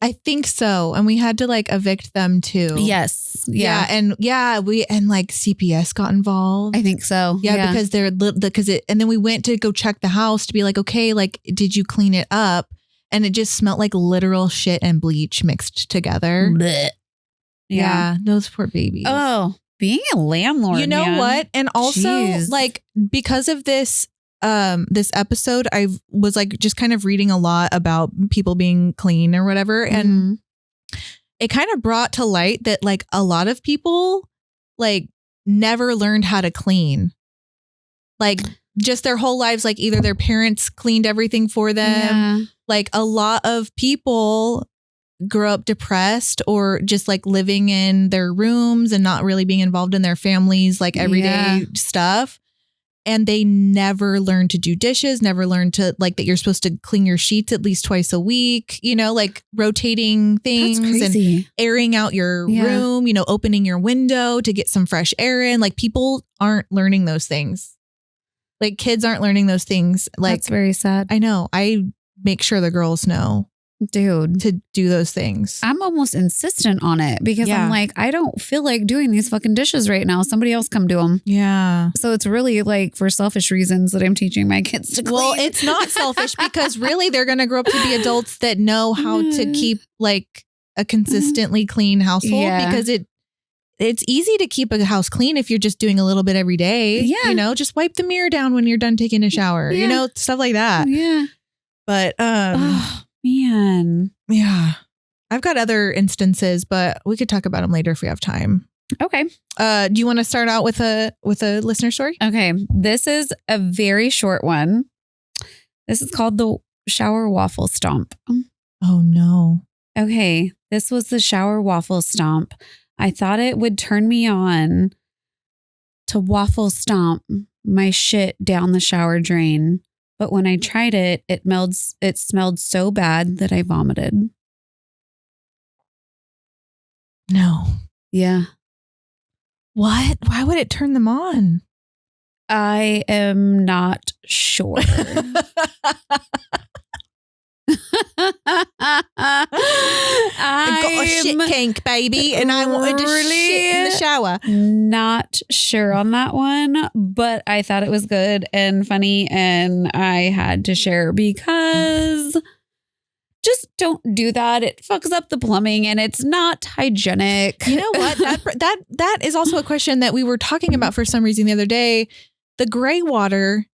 I think so. And we had to like evict them too. Yes. Yeah. And like CPS got involved. I think so. Yeah. Because and then we went to go check the house to be like, okay, like, did you clean it up? And it just smelled like literal shit and bleach mixed together. Blech. Yeah. Those poor babies. Oh, being a landlord. You know what? And also like because of this episode, I was like just kind of reading a lot about people being clean or whatever. And it kind of brought to light that like a lot of people like never learned how to clean. Like just their whole lives, like either their parents cleaned everything for them. Yeah. Like a lot of people grew up depressed or just like living in their rooms and not really being involved in their families, like everyday stuff. And they never learned to do dishes, never learned to like that you're supposed to clean your sheets at least twice a week, you know, like rotating things and airing out your room, you know, opening your window to get some fresh air in. Like people aren't learning those things. Like kids aren't learning those things. Like that's very sad. I know. I make sure the girls know. Dude, to do those things. I'm almost insistent on it because I'm like, I don't feel like doing these fucking dishes right now. Somebody else come do them. Yeah. So it's really like for selfish reasons that I'm teaching my kids to clean. Well, it's not selfish because really they're going to grow up to be adults that know how to keep like a consistently clean household because it's easy to keep a house clean if you're just doing a little bit every day. Yeah. You know, just wipe the mirror down when you're done taking a shower, you know, stuff like that. Yeah. But, man. Yeah. I've got other instances, but we could talk about them later if we have time. Okay. Do you want to start out with a listener story? Okay. This is a very short one. This is called the shower waffle stomp. Oh no. Okay. This was the shower waffle stomp. I thought it would turn me on to waffle stomp my shit down the shower drain. But when I tried it, it smelled so bad that I vomited. No. Yeah. What? Why would it turn them on? I am not sure. I got a shit kink, baby, and I wanted to shit in the shower. Not sure on that one, but I thought it was good and funny, and I had to share because just don't do that. It fucks up the plumbing and it's not hygienic. You know what? That is also a question that we were talking about for some reason the other day. The gray water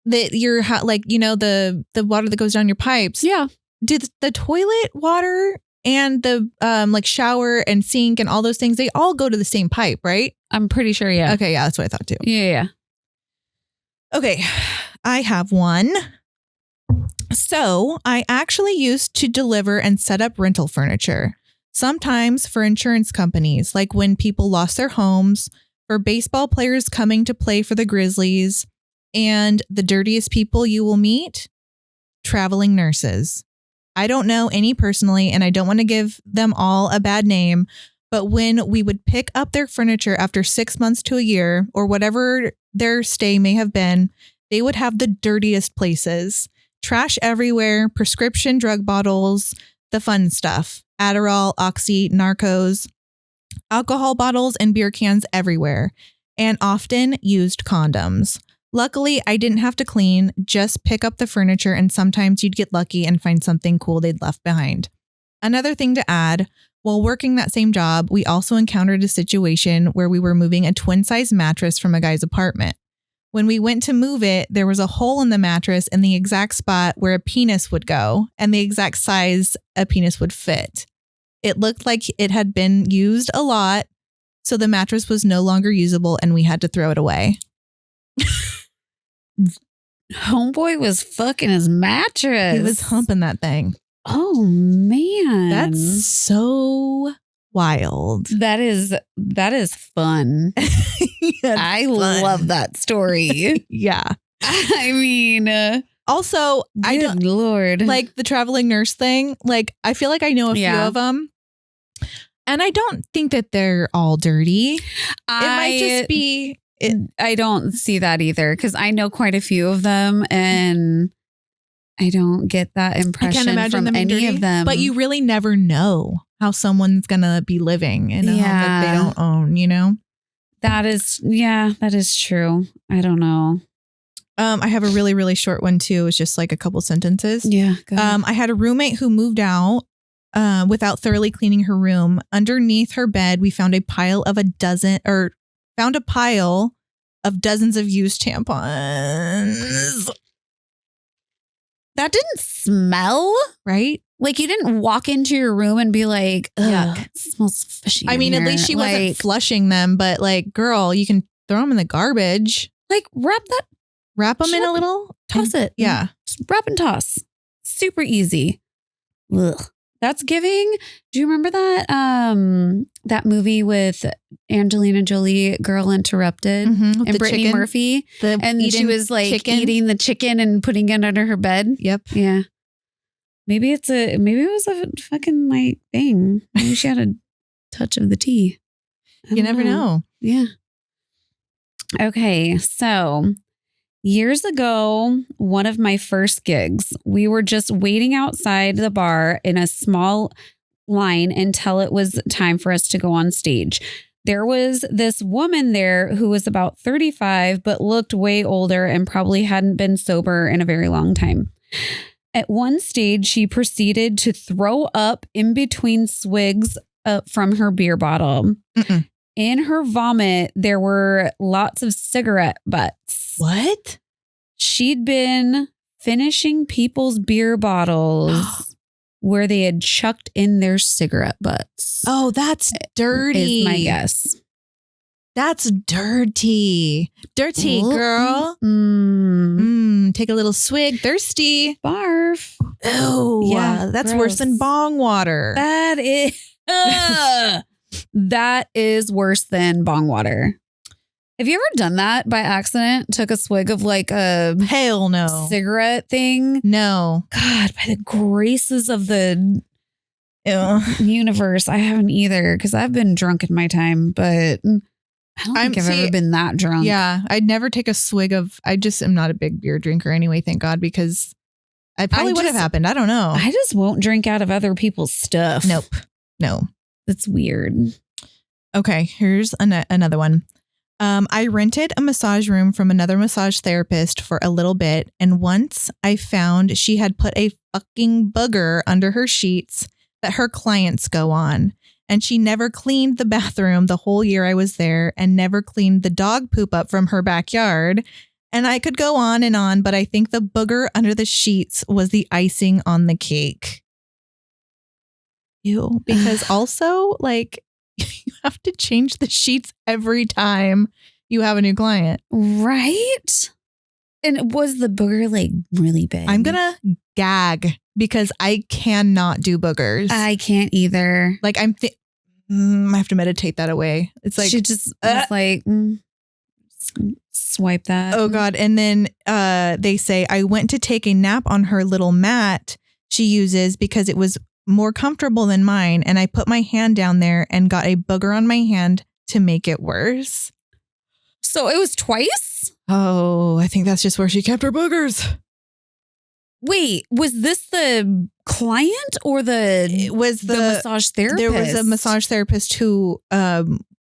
that you're like, you know, the water that goes down your pipes. Yeah. Do the toilet water and the like shower and sink and all those things, they all go to the same pipe, right? I'm pretty sure. Yeah. Okay. Yeah. That's what I thought too. Yeah. Okay. I have one. So I actually used to deliver and set up rental furniture, sometimes for insurance companies, like when people lost their homes, for baseball players coming to play for the Grizzlies, and the dirtiest people you will meet, traveling nurses. I don't know any personally, and I don't want to give them all a bad name, but when we would pick up their furniture after 6 months to a year, or whatever their stay may have been, they would have the dirtiest places. Trash everywhere, prescription drug bottles, the fun stuff. Adderall, Oxy, Narcos, alcohol bottles, and beer cans everywhere. And often used condoms. Luckily, I didn't have to clean, just pick up the furniture, and sometimes you'd get lucky and find something cool they'd left behind. Another thing to add, while working that same job, we also encountered a situation where we were moving a twin-size mattress from a guy's apartment. When we went to move it, there was a hole in the mattress in the exact spot where a penis would go and the exact size a penis would fit. It looked like it had been used a lot, so the mattress was no longer usable and we had to throw it away. Homeboy was fucking his mattress. He was humping that thing. Oh, man. That's so wild. That is fun. I love that story. Yeah. I mean, also, I don't, Lord, like the traveling nurse thing. Like, I feel like I know a few of them, and I don't think that they're all dirty. It might just be. I don't see that either, because I know quite a few of them, and I don't get that impression I can't imagine from them any dirty, of them. But you really never know how someone's gonna be living in a home that they don't own. You know. That is true. I don't know. I have a really, really short one too. It's just like a couple sentences. Yeah. Go ahead. I had a roommate who moved out without thoroughly cleaning her room. Underneath her bed, we found a pile of dozens of used tampons. That didn't smell, right? Like, you didn't walk into your room and be like, ugh, it smells fishy. I mean, at least she wasn't flushing them, but like, girl, you can throw them in the garbage. Like, wrap them in a little, toss it. Yeah. Just wrap and toss. Super easy. Ugh. That's giving. Do you remember that movie with Angelina Jolie, Girl Interrupted, and Brittany chicken, Murphy? And she was like eating the chicken and putting it under her bed. Yep. Yeah. Maybe it was a fucking like thing. Maybe she had a touch of the tea. You never know. Yeah. Okay. So years ago, one of my first gigs, we were just waiting outside the bar in a small line until it was time for us to go on stage. There was this woman there who was about 35, but looked way older and probably hadn't been sober in a very long time. At one stage, she proceeded to throw up in between swigs from her beer bottle. Mm-mm. In her vomit, there were lots of cigarette butts. What? She'd been finishing people's beer bottles where they had chucked in their cigarette butts. Oh, that's dirty. Is my guess. That's dirty. Dirty, girl. Take a little swig. Thirsty. Barf. Oh, yeah. That's gross. worse than bong water. That is worse than bong water. Have you ever done that by accident? Took a swig of like a hell no cigarette thing? No. God, by the graces of the universe, I haven't either, because I've been drunk in my time, but I don't think I've ever been that drunk. Yeah. I'd never take a swig of, I just am not a big beer drinker anyway, thank God, because I probably would have happened. I don't know. I just won't drink out of other people's stuff. Nope. No. That's weird. Okay. Here's another one. I rented a massage room from another massage therapist for a little bit. And once I found she had put a fucking booger under her sheets that her clients go on. And she never cleaned the bathroom the whole year I was there and never cleaned the dog poop up from her backyard. And I could go on, but I think the booger under the sheets was the icing on the cake. Ew. Because also, like, you have to change the sheets every time you have a new client. Right? And was the booger like really big? I'm going to gag because I cannot do boogers. I can't either. Like I have to meditate that away. It's like she just was like, swipe that. Oh God. And then they say, I went to take a nap on her little mat she uses because it was more comfortable than mine. And I put my hand down there and got a booger on my hand to make it worse. So it was twice? Oh, I think that's just where she kept her boogers. Wait, was this the client or it was the massage therapist? There was a massage therapist who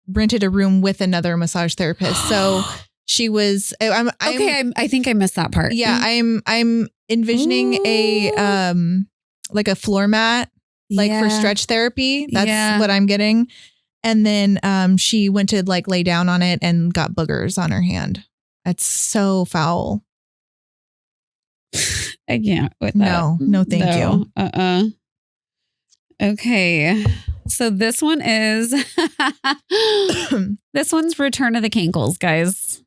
rented a room with another massage therapist. So she was I think I missed that part. Yeah, I'm envisioning a like a floor mat, like for stretch therapy. That's what I'm getting. And then she went to like lay down on it and got boogers on her hand. That's so foul. I can't with that. No, thank you. Okay. So this one is, this one's Return of the Cankles, guys.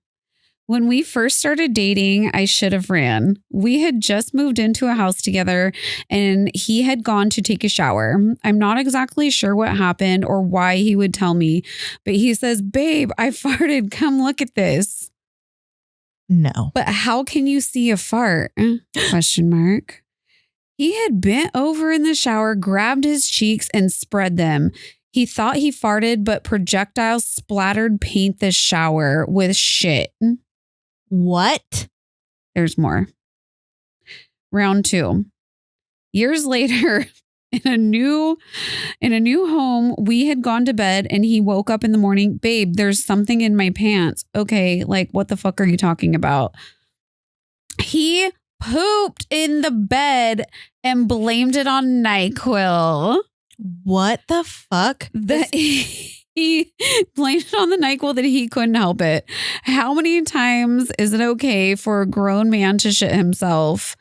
When we first started dating, I should have ran. We had just moved into a house together and he had gone to take a shower. I'm not exactly sure what happened or why he would tell me, but he says, babe, I farted. Come look at this. No. But how can you see a fart? Question mark. He had bent over in the shower, grabbed his cheeks and spread them. He thought he farted, but projectiles splattered paint the shower with shit. What? There's more. Round 2. Years later, in a new home, we had gone to bed and he woke up in the morning. Babe, there's something in my pants. Okay, like what the fuck are you talking about? He pooped in the bed and blamed it on NyQuil. What the fuck? He blamed it on the NyQuil that he couldn't help it. How many times is it okay for a grown man to shit himself?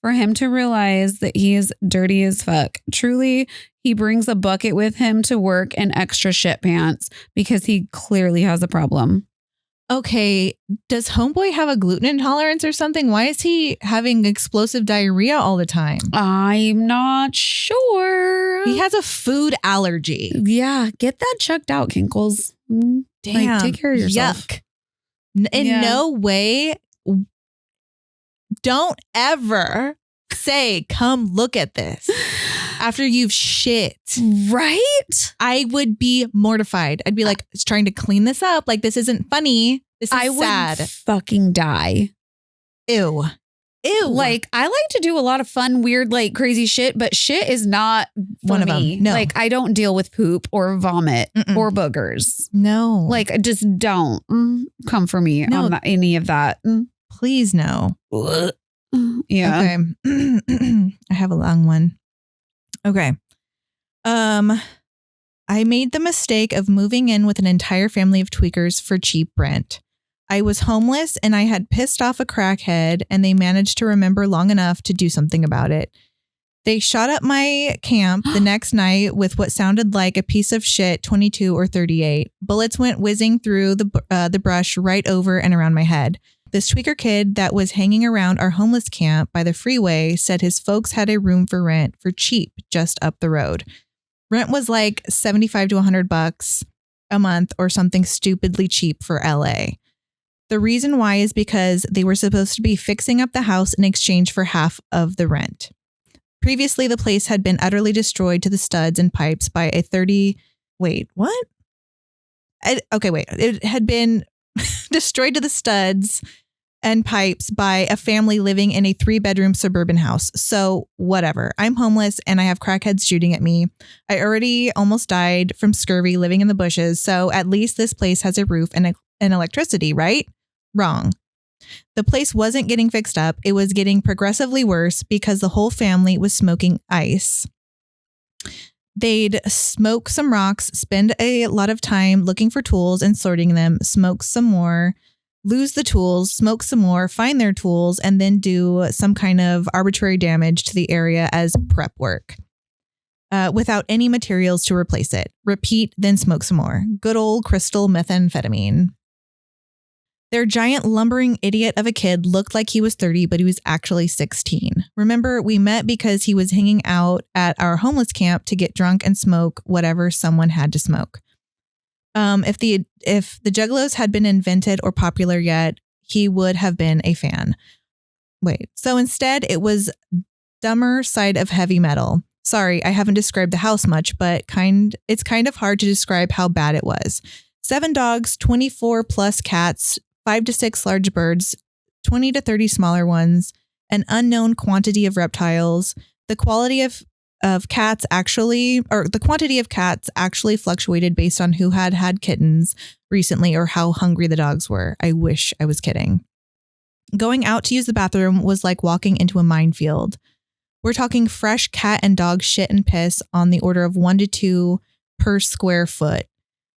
For him to realize that he is dirty as fuck. Truly, he brings a bucket with him to work and extra shit pants because he clearly has a problem. Okay, does homeboy have a gluten intolerance or something? Why is he having explosive diarrhea all the time? I'm not sure. He has a food allergy. Yeah, get that checked out, Cankles. Damn. Like, take care of yourself. Yuck. In no way. Don't ever say, come look at this after you've shit. Right? I would be mortified. I'd be like, trying to clean this up. Like, this isn't funny. This is sad. Would fucking die. Ew. Like, I like to do a lot of fun, weird, like crazy shit, but shit is not one of me. them. No. Like, I don't deal with poop or vomit or boogers. No. Like, just don't come for me on any of that. Please no. Yeah. Okay. I have a long one. Okay. I made the mistake of moving in with an entire family of tweakers for cheap rent. I was homeless and I had pissed off a crackhead and they managed to remember long enough to do something about it. They shot up my camp the next night with what sounded like a piece of shit 22 or 38. Bullets went whizzing through the brush right over and around my head. This tweaker kid that was hanging around our homeless camp by the freeway said his folks had a room for rent for cheap just up the road. Rent was like $75 to $100 a month or something stupidly cheap for LA. The reason why is because they were supposed to be fixing up the house in exchange for half of the rent. Previously, the place had been utterly destroyed to the studs and pipes by a It had been destroyed to the studs and pipes by a family living in a 3-bedroom suburban house. So whatever. I'm homeless and I have crackheads shooting at me. I already almost died from scurvy living in the bushes. So at least this place has a roof and electricity, right? Wrong. The place wasn't getting fixed up. It was getting progressively worse because the whole family was smoking ice. They'd smoke some rocks, spend a lot of time looking for tools and sorting them, smoke some more, lose the tools, smoke some more, find their tools, and then do some kind of arbitrary damage to the area as prep work without any materials to replace it. Repeat, then smoke some more. Good old crystal methamphetamine. Their giant lumbering idiot of a kid looked like he was 30, but he was actually 16. Remember, we met because he was hanging out at our homeless camp to get drunk and smoke whatever someone had to smoke. If the Juggalos had been invented or popular yet, he would have been a fan. So instead, it was dumber side of heavy metal. Sorry, I haven't described the house much, but it's kind of hard to describe how bad it was. 7 dogs, 24 plus cats, 5 to 6 large birds, 20 to 30 smaller ones, an unknown quantity of reptiles. The quantity of cats actually fluctuated based on who had kittens recently or how hungry the dogs were. I wish I was kidding. Going out to use the bathroom was like walking into a minefield. We're talking fresh cat and dog shit and piss on the order of 1 to 2 per square foot.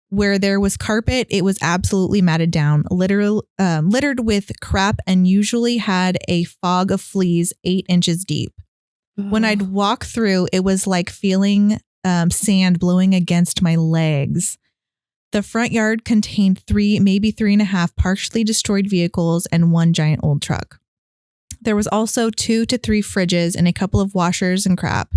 Where there was carpet, it was absolutely matted down, littered with crap, and usually had a fog of fleas 8 inches deep. When I'd walk through, it was like feeling sand blowing against my legs. The front yard contained 3, maybe 3.5 partially destroyed vehicles and 1 giant old truck. There was also 2 to 3 fridges and a couple of washers and crap.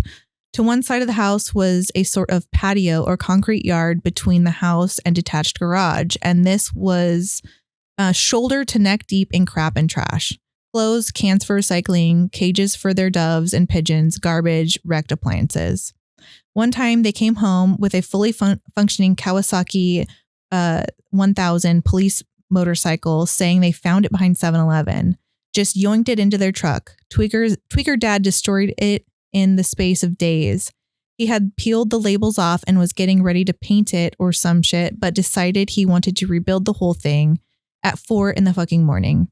To one side of the house was a sort of patio or concrete yard between the house and detached garage, and this was shoulder to neck deep in crap and trash. Clothes, cans for recycling, cages for their doves and pigeons, garbage, wrecked appliances. One time they came home with a fully functioning Kawasaki 1000 police motorcycle, saying they found it behind 7-Eleven. Just yoinked it into their truck. Tweaker dad destroyed it in the space of days. He had peeled the labels off and was getting ready to paint it or some shit, but decided he wanted to rebuild the whole thing at 4 in the fucking morning.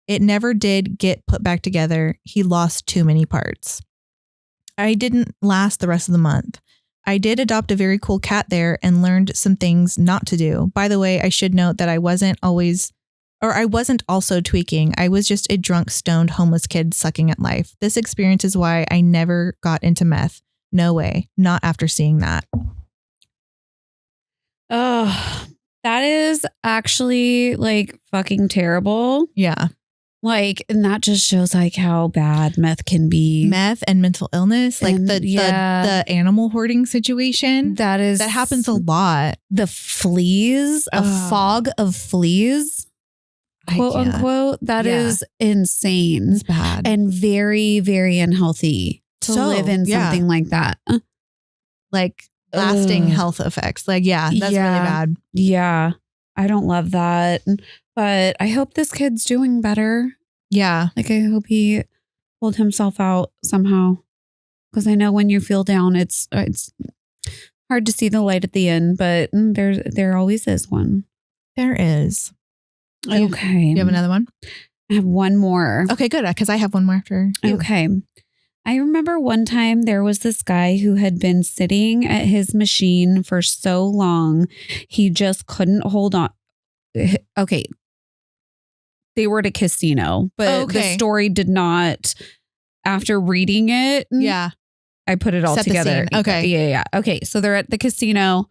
It never did get put back together. He lost too many parts. I didn't last the rest of the month. I did adopt a very cool cat there and learned some things not to do. By the way, I should note that I wasn't also tweaking. I was just a drunk, stoned, homeless kid sucking at life. This experience is why I never got into meth. No way. Not after seeing that. Oh, that is actually like fucking terrible. Yeah. Like, and that just shows like how bad meth can be. Meth and mental illness, like And, the animal hoarding situation. That happens a lot. The fleas, a fog of fleas, quote unquote. That is insane. It's bad. And very, very unhealthy to live in something like that. Like lasting health effects. Like, that's really bad. Yeah. I don't love that. But I hope this kid's doing better. Yeah. Like, I hope he pulled himself out somehow. Because I know when you feel down, it's hard to see the light at the end, but there always is one. There is. Okay. You have another one? I have one more. Okay, good. Because I have one more after you. Okay. I remember one time there was this guy who had been sitting at his machine for so long, he just couldn't hold on. Okay. They were at a casino, but the story did not, after reading it. Yeah. I put it all Set the together. scene. Okay. Yeah. Okay. So they're at the casino.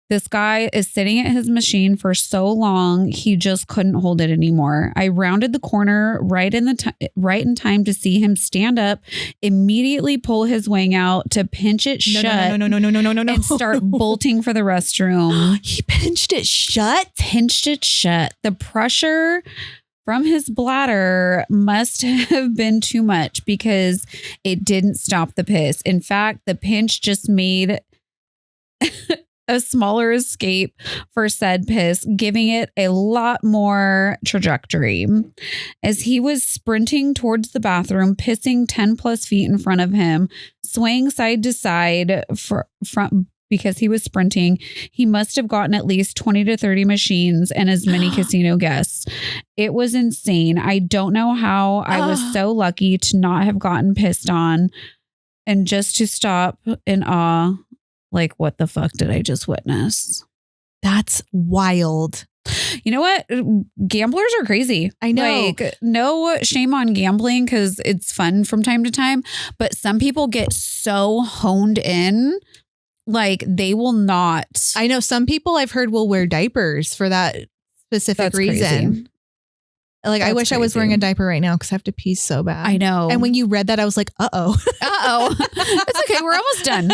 This guy is sitting at his machine for so long, he just couldn't hold it anymore. I rounded the corner right in time to see him stand up, immediately pull his wang out to pinch it shut. No. And start bolting for the restroom. He pinched it shut? Pinched it shut. The pressure from his bladder must have been too much because it didn't stop the piss. In fact, the pinch just made a smaller escape for said piss, giving it a lot more trajectory. As he was sprinting towards the bathroom, pissing 10 plus feet in front of him, swaying side to side because he was sprinting, he must have gotten at least 20 to 30 machines and as many casino guests. It was insane. I don't know how I was so lucky to not have gotten pissed on and just to stop in awe. Like, what the fuck did I just witness? That's wild. You know what? Gamblers are crazy. I know. Like, no shame on gambling because it's fun from time to time. But some people get so honed in, like they will not. I know some people I've heard will wear diapers for that specific reason. Crazy. Like, I wish I was wearing a diaper right now because I have to pee so bad. I know. And when you read that, I was like, uh-oh. It's okay. We're almost done.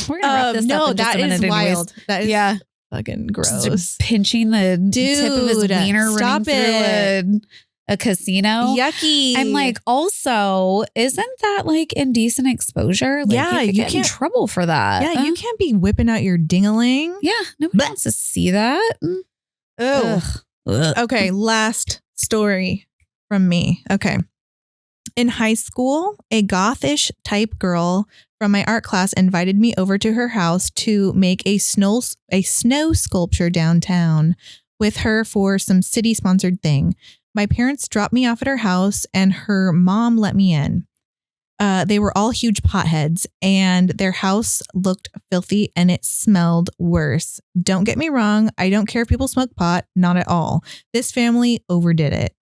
We're going to wrap this up in just a minute is wild. anyways. That is fucking gross. Just pinching the tip of his wiener running through a casino. Yucky. I'm like, also, isn't that like indecent exposure? Like, Yeah, you you get in can't- trouble for that. Yeah, you can't be whipping out your ding-a-ling. Yeah, nobody wants to see that. Ugh. Okay, last story from me. Okay. In high school, a gothish type girl from my art class invited me over to her house to make a snow sculpture downtown with her for some city-sponsored thing. My parents dropped me off at her house and her mom let me in. They were all huge potheads and their house looked filthy and it smelled worse. Don't get me wrong. I don't care if people smoke pot. Not at all. This family overdid it.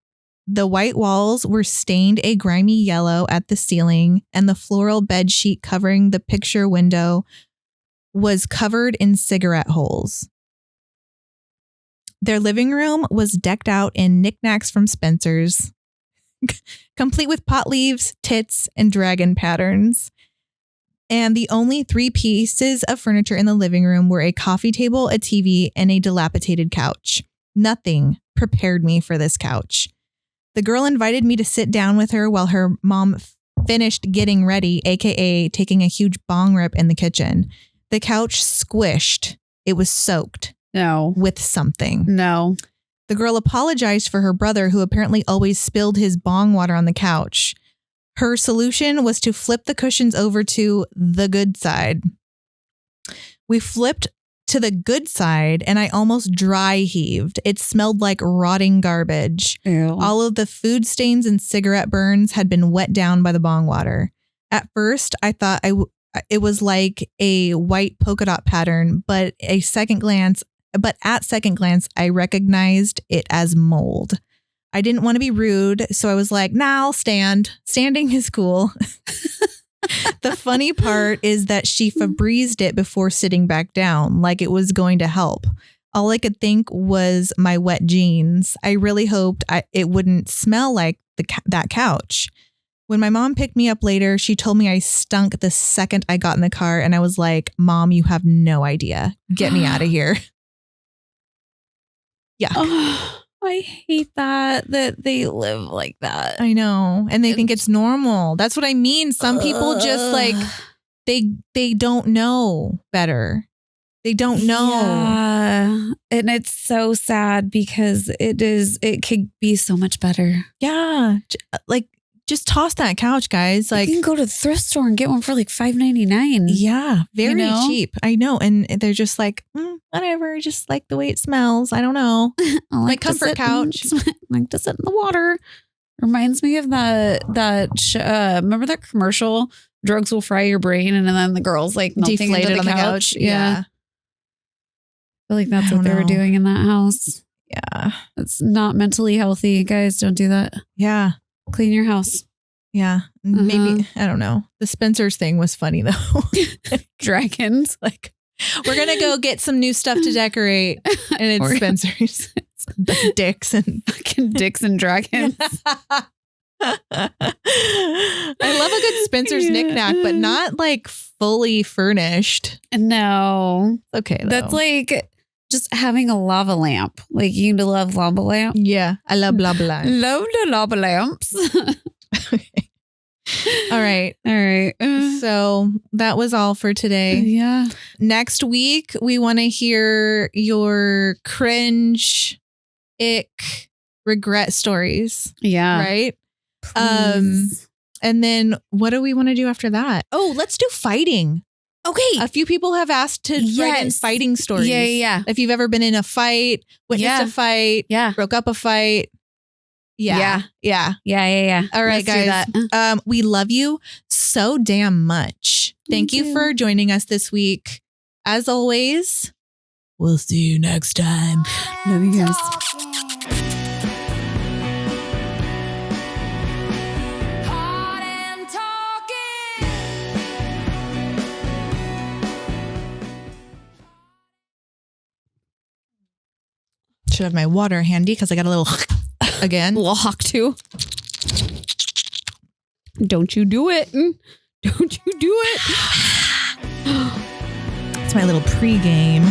The white walls were stained a grimy yellow at the ceiling and the floral bed sheet covering the picture window was covered in cigarette holes. Their living room was decked out in knickknacks from Spencer's, complete with pot leaves, tits, and dragon patterns. And the only 3 pieces of furniture in the living room were a coffee table, a TV, and a dilapidated couch. Nothing prepared me for this couch. The girl invited me to sit down with her while her mom finished getting ready, aka taking a huge bong rip in the kitchen. The couch squished. It was soaked. No. With something. No. The girl apologized for her brother, who apparently always spilled his bong water on the couch. Her solution was to flip the cushions over to the good side. We flipped to the good side and I almost dry heaved. It smelled like rotting garbage. Ew. All of the food stains and cigarette burns had been wet down by the bong water. At first, I thought it was like a white polka dot pattern, but at second glance, I recognized it as mold. I didn't want to be rude, so I was like, nah, I'll stand. Standing is cool. The funny part is that she Febrezed it before sitting back down, like it was going to help. All I could think was my wet jeans. I really hoped it wouldn't smell like that couch. When my mom picked me up later, she told me I stunk the second I got in the car, and I was like, Mom, you have no idea. Get me out of here. Yeah. Oh, I hate that they live like that. I know. And they think it's normal. That's what I mean. Some people just like, they don't know better. They don't know. Yeah. And it's so sad because it could be so much better. Yeah. Like, just toss that couch, guys. Like, you can go to the thrift store and get one for like $5.99. Yeah, very You know? cheap. I know. And they're just like, whatever, just like the way it smells. I don't know. I Like comfort couch. Like to sit in the water. Reminds me of remember that commercial? Drugs will fry your brain, and then the girls like melting Deflated into on the the couch. Yeah. I feel like that's I what don't they were know. doing in that house. Yeah. It's not mentally healthy. Guys, don't do that. Yeah. Clean your house. Yeah. Maybe, I don't know. The Spencer's thing was funny though. Dragons. Like, we're going to go get some new stuff to decorate. And it's Spencer's. The dicks and Fucking dicks and dragons. I love a good Spencer's knickknack, but not like fully furnished. No. Okay, though. That's like just having a lava lamp. Like you love lava lamp. Yeah, I love blah blah. Love the lava lamps. Okay. All right. All right. So that was all for today. Yeah. Next week, we want to hear your cringe, ick, regret stories. Yeah. Right? Please. And then what do we want to do after that? Oh, let's do fighting. Okay. A few people have asked to write in fighting stories. Yeah. If you've ever been in a fight, witnessed a fight, broke up a fight. Yeah. All right, guys. We love you so damn much. Thank you for joining us this week. As always, we'll see you next time. Love you guys. Hot and talking. Should have my water handy because I got a little again. A little hawk too. Don't you do it. Don't you do it. It's my little pregame.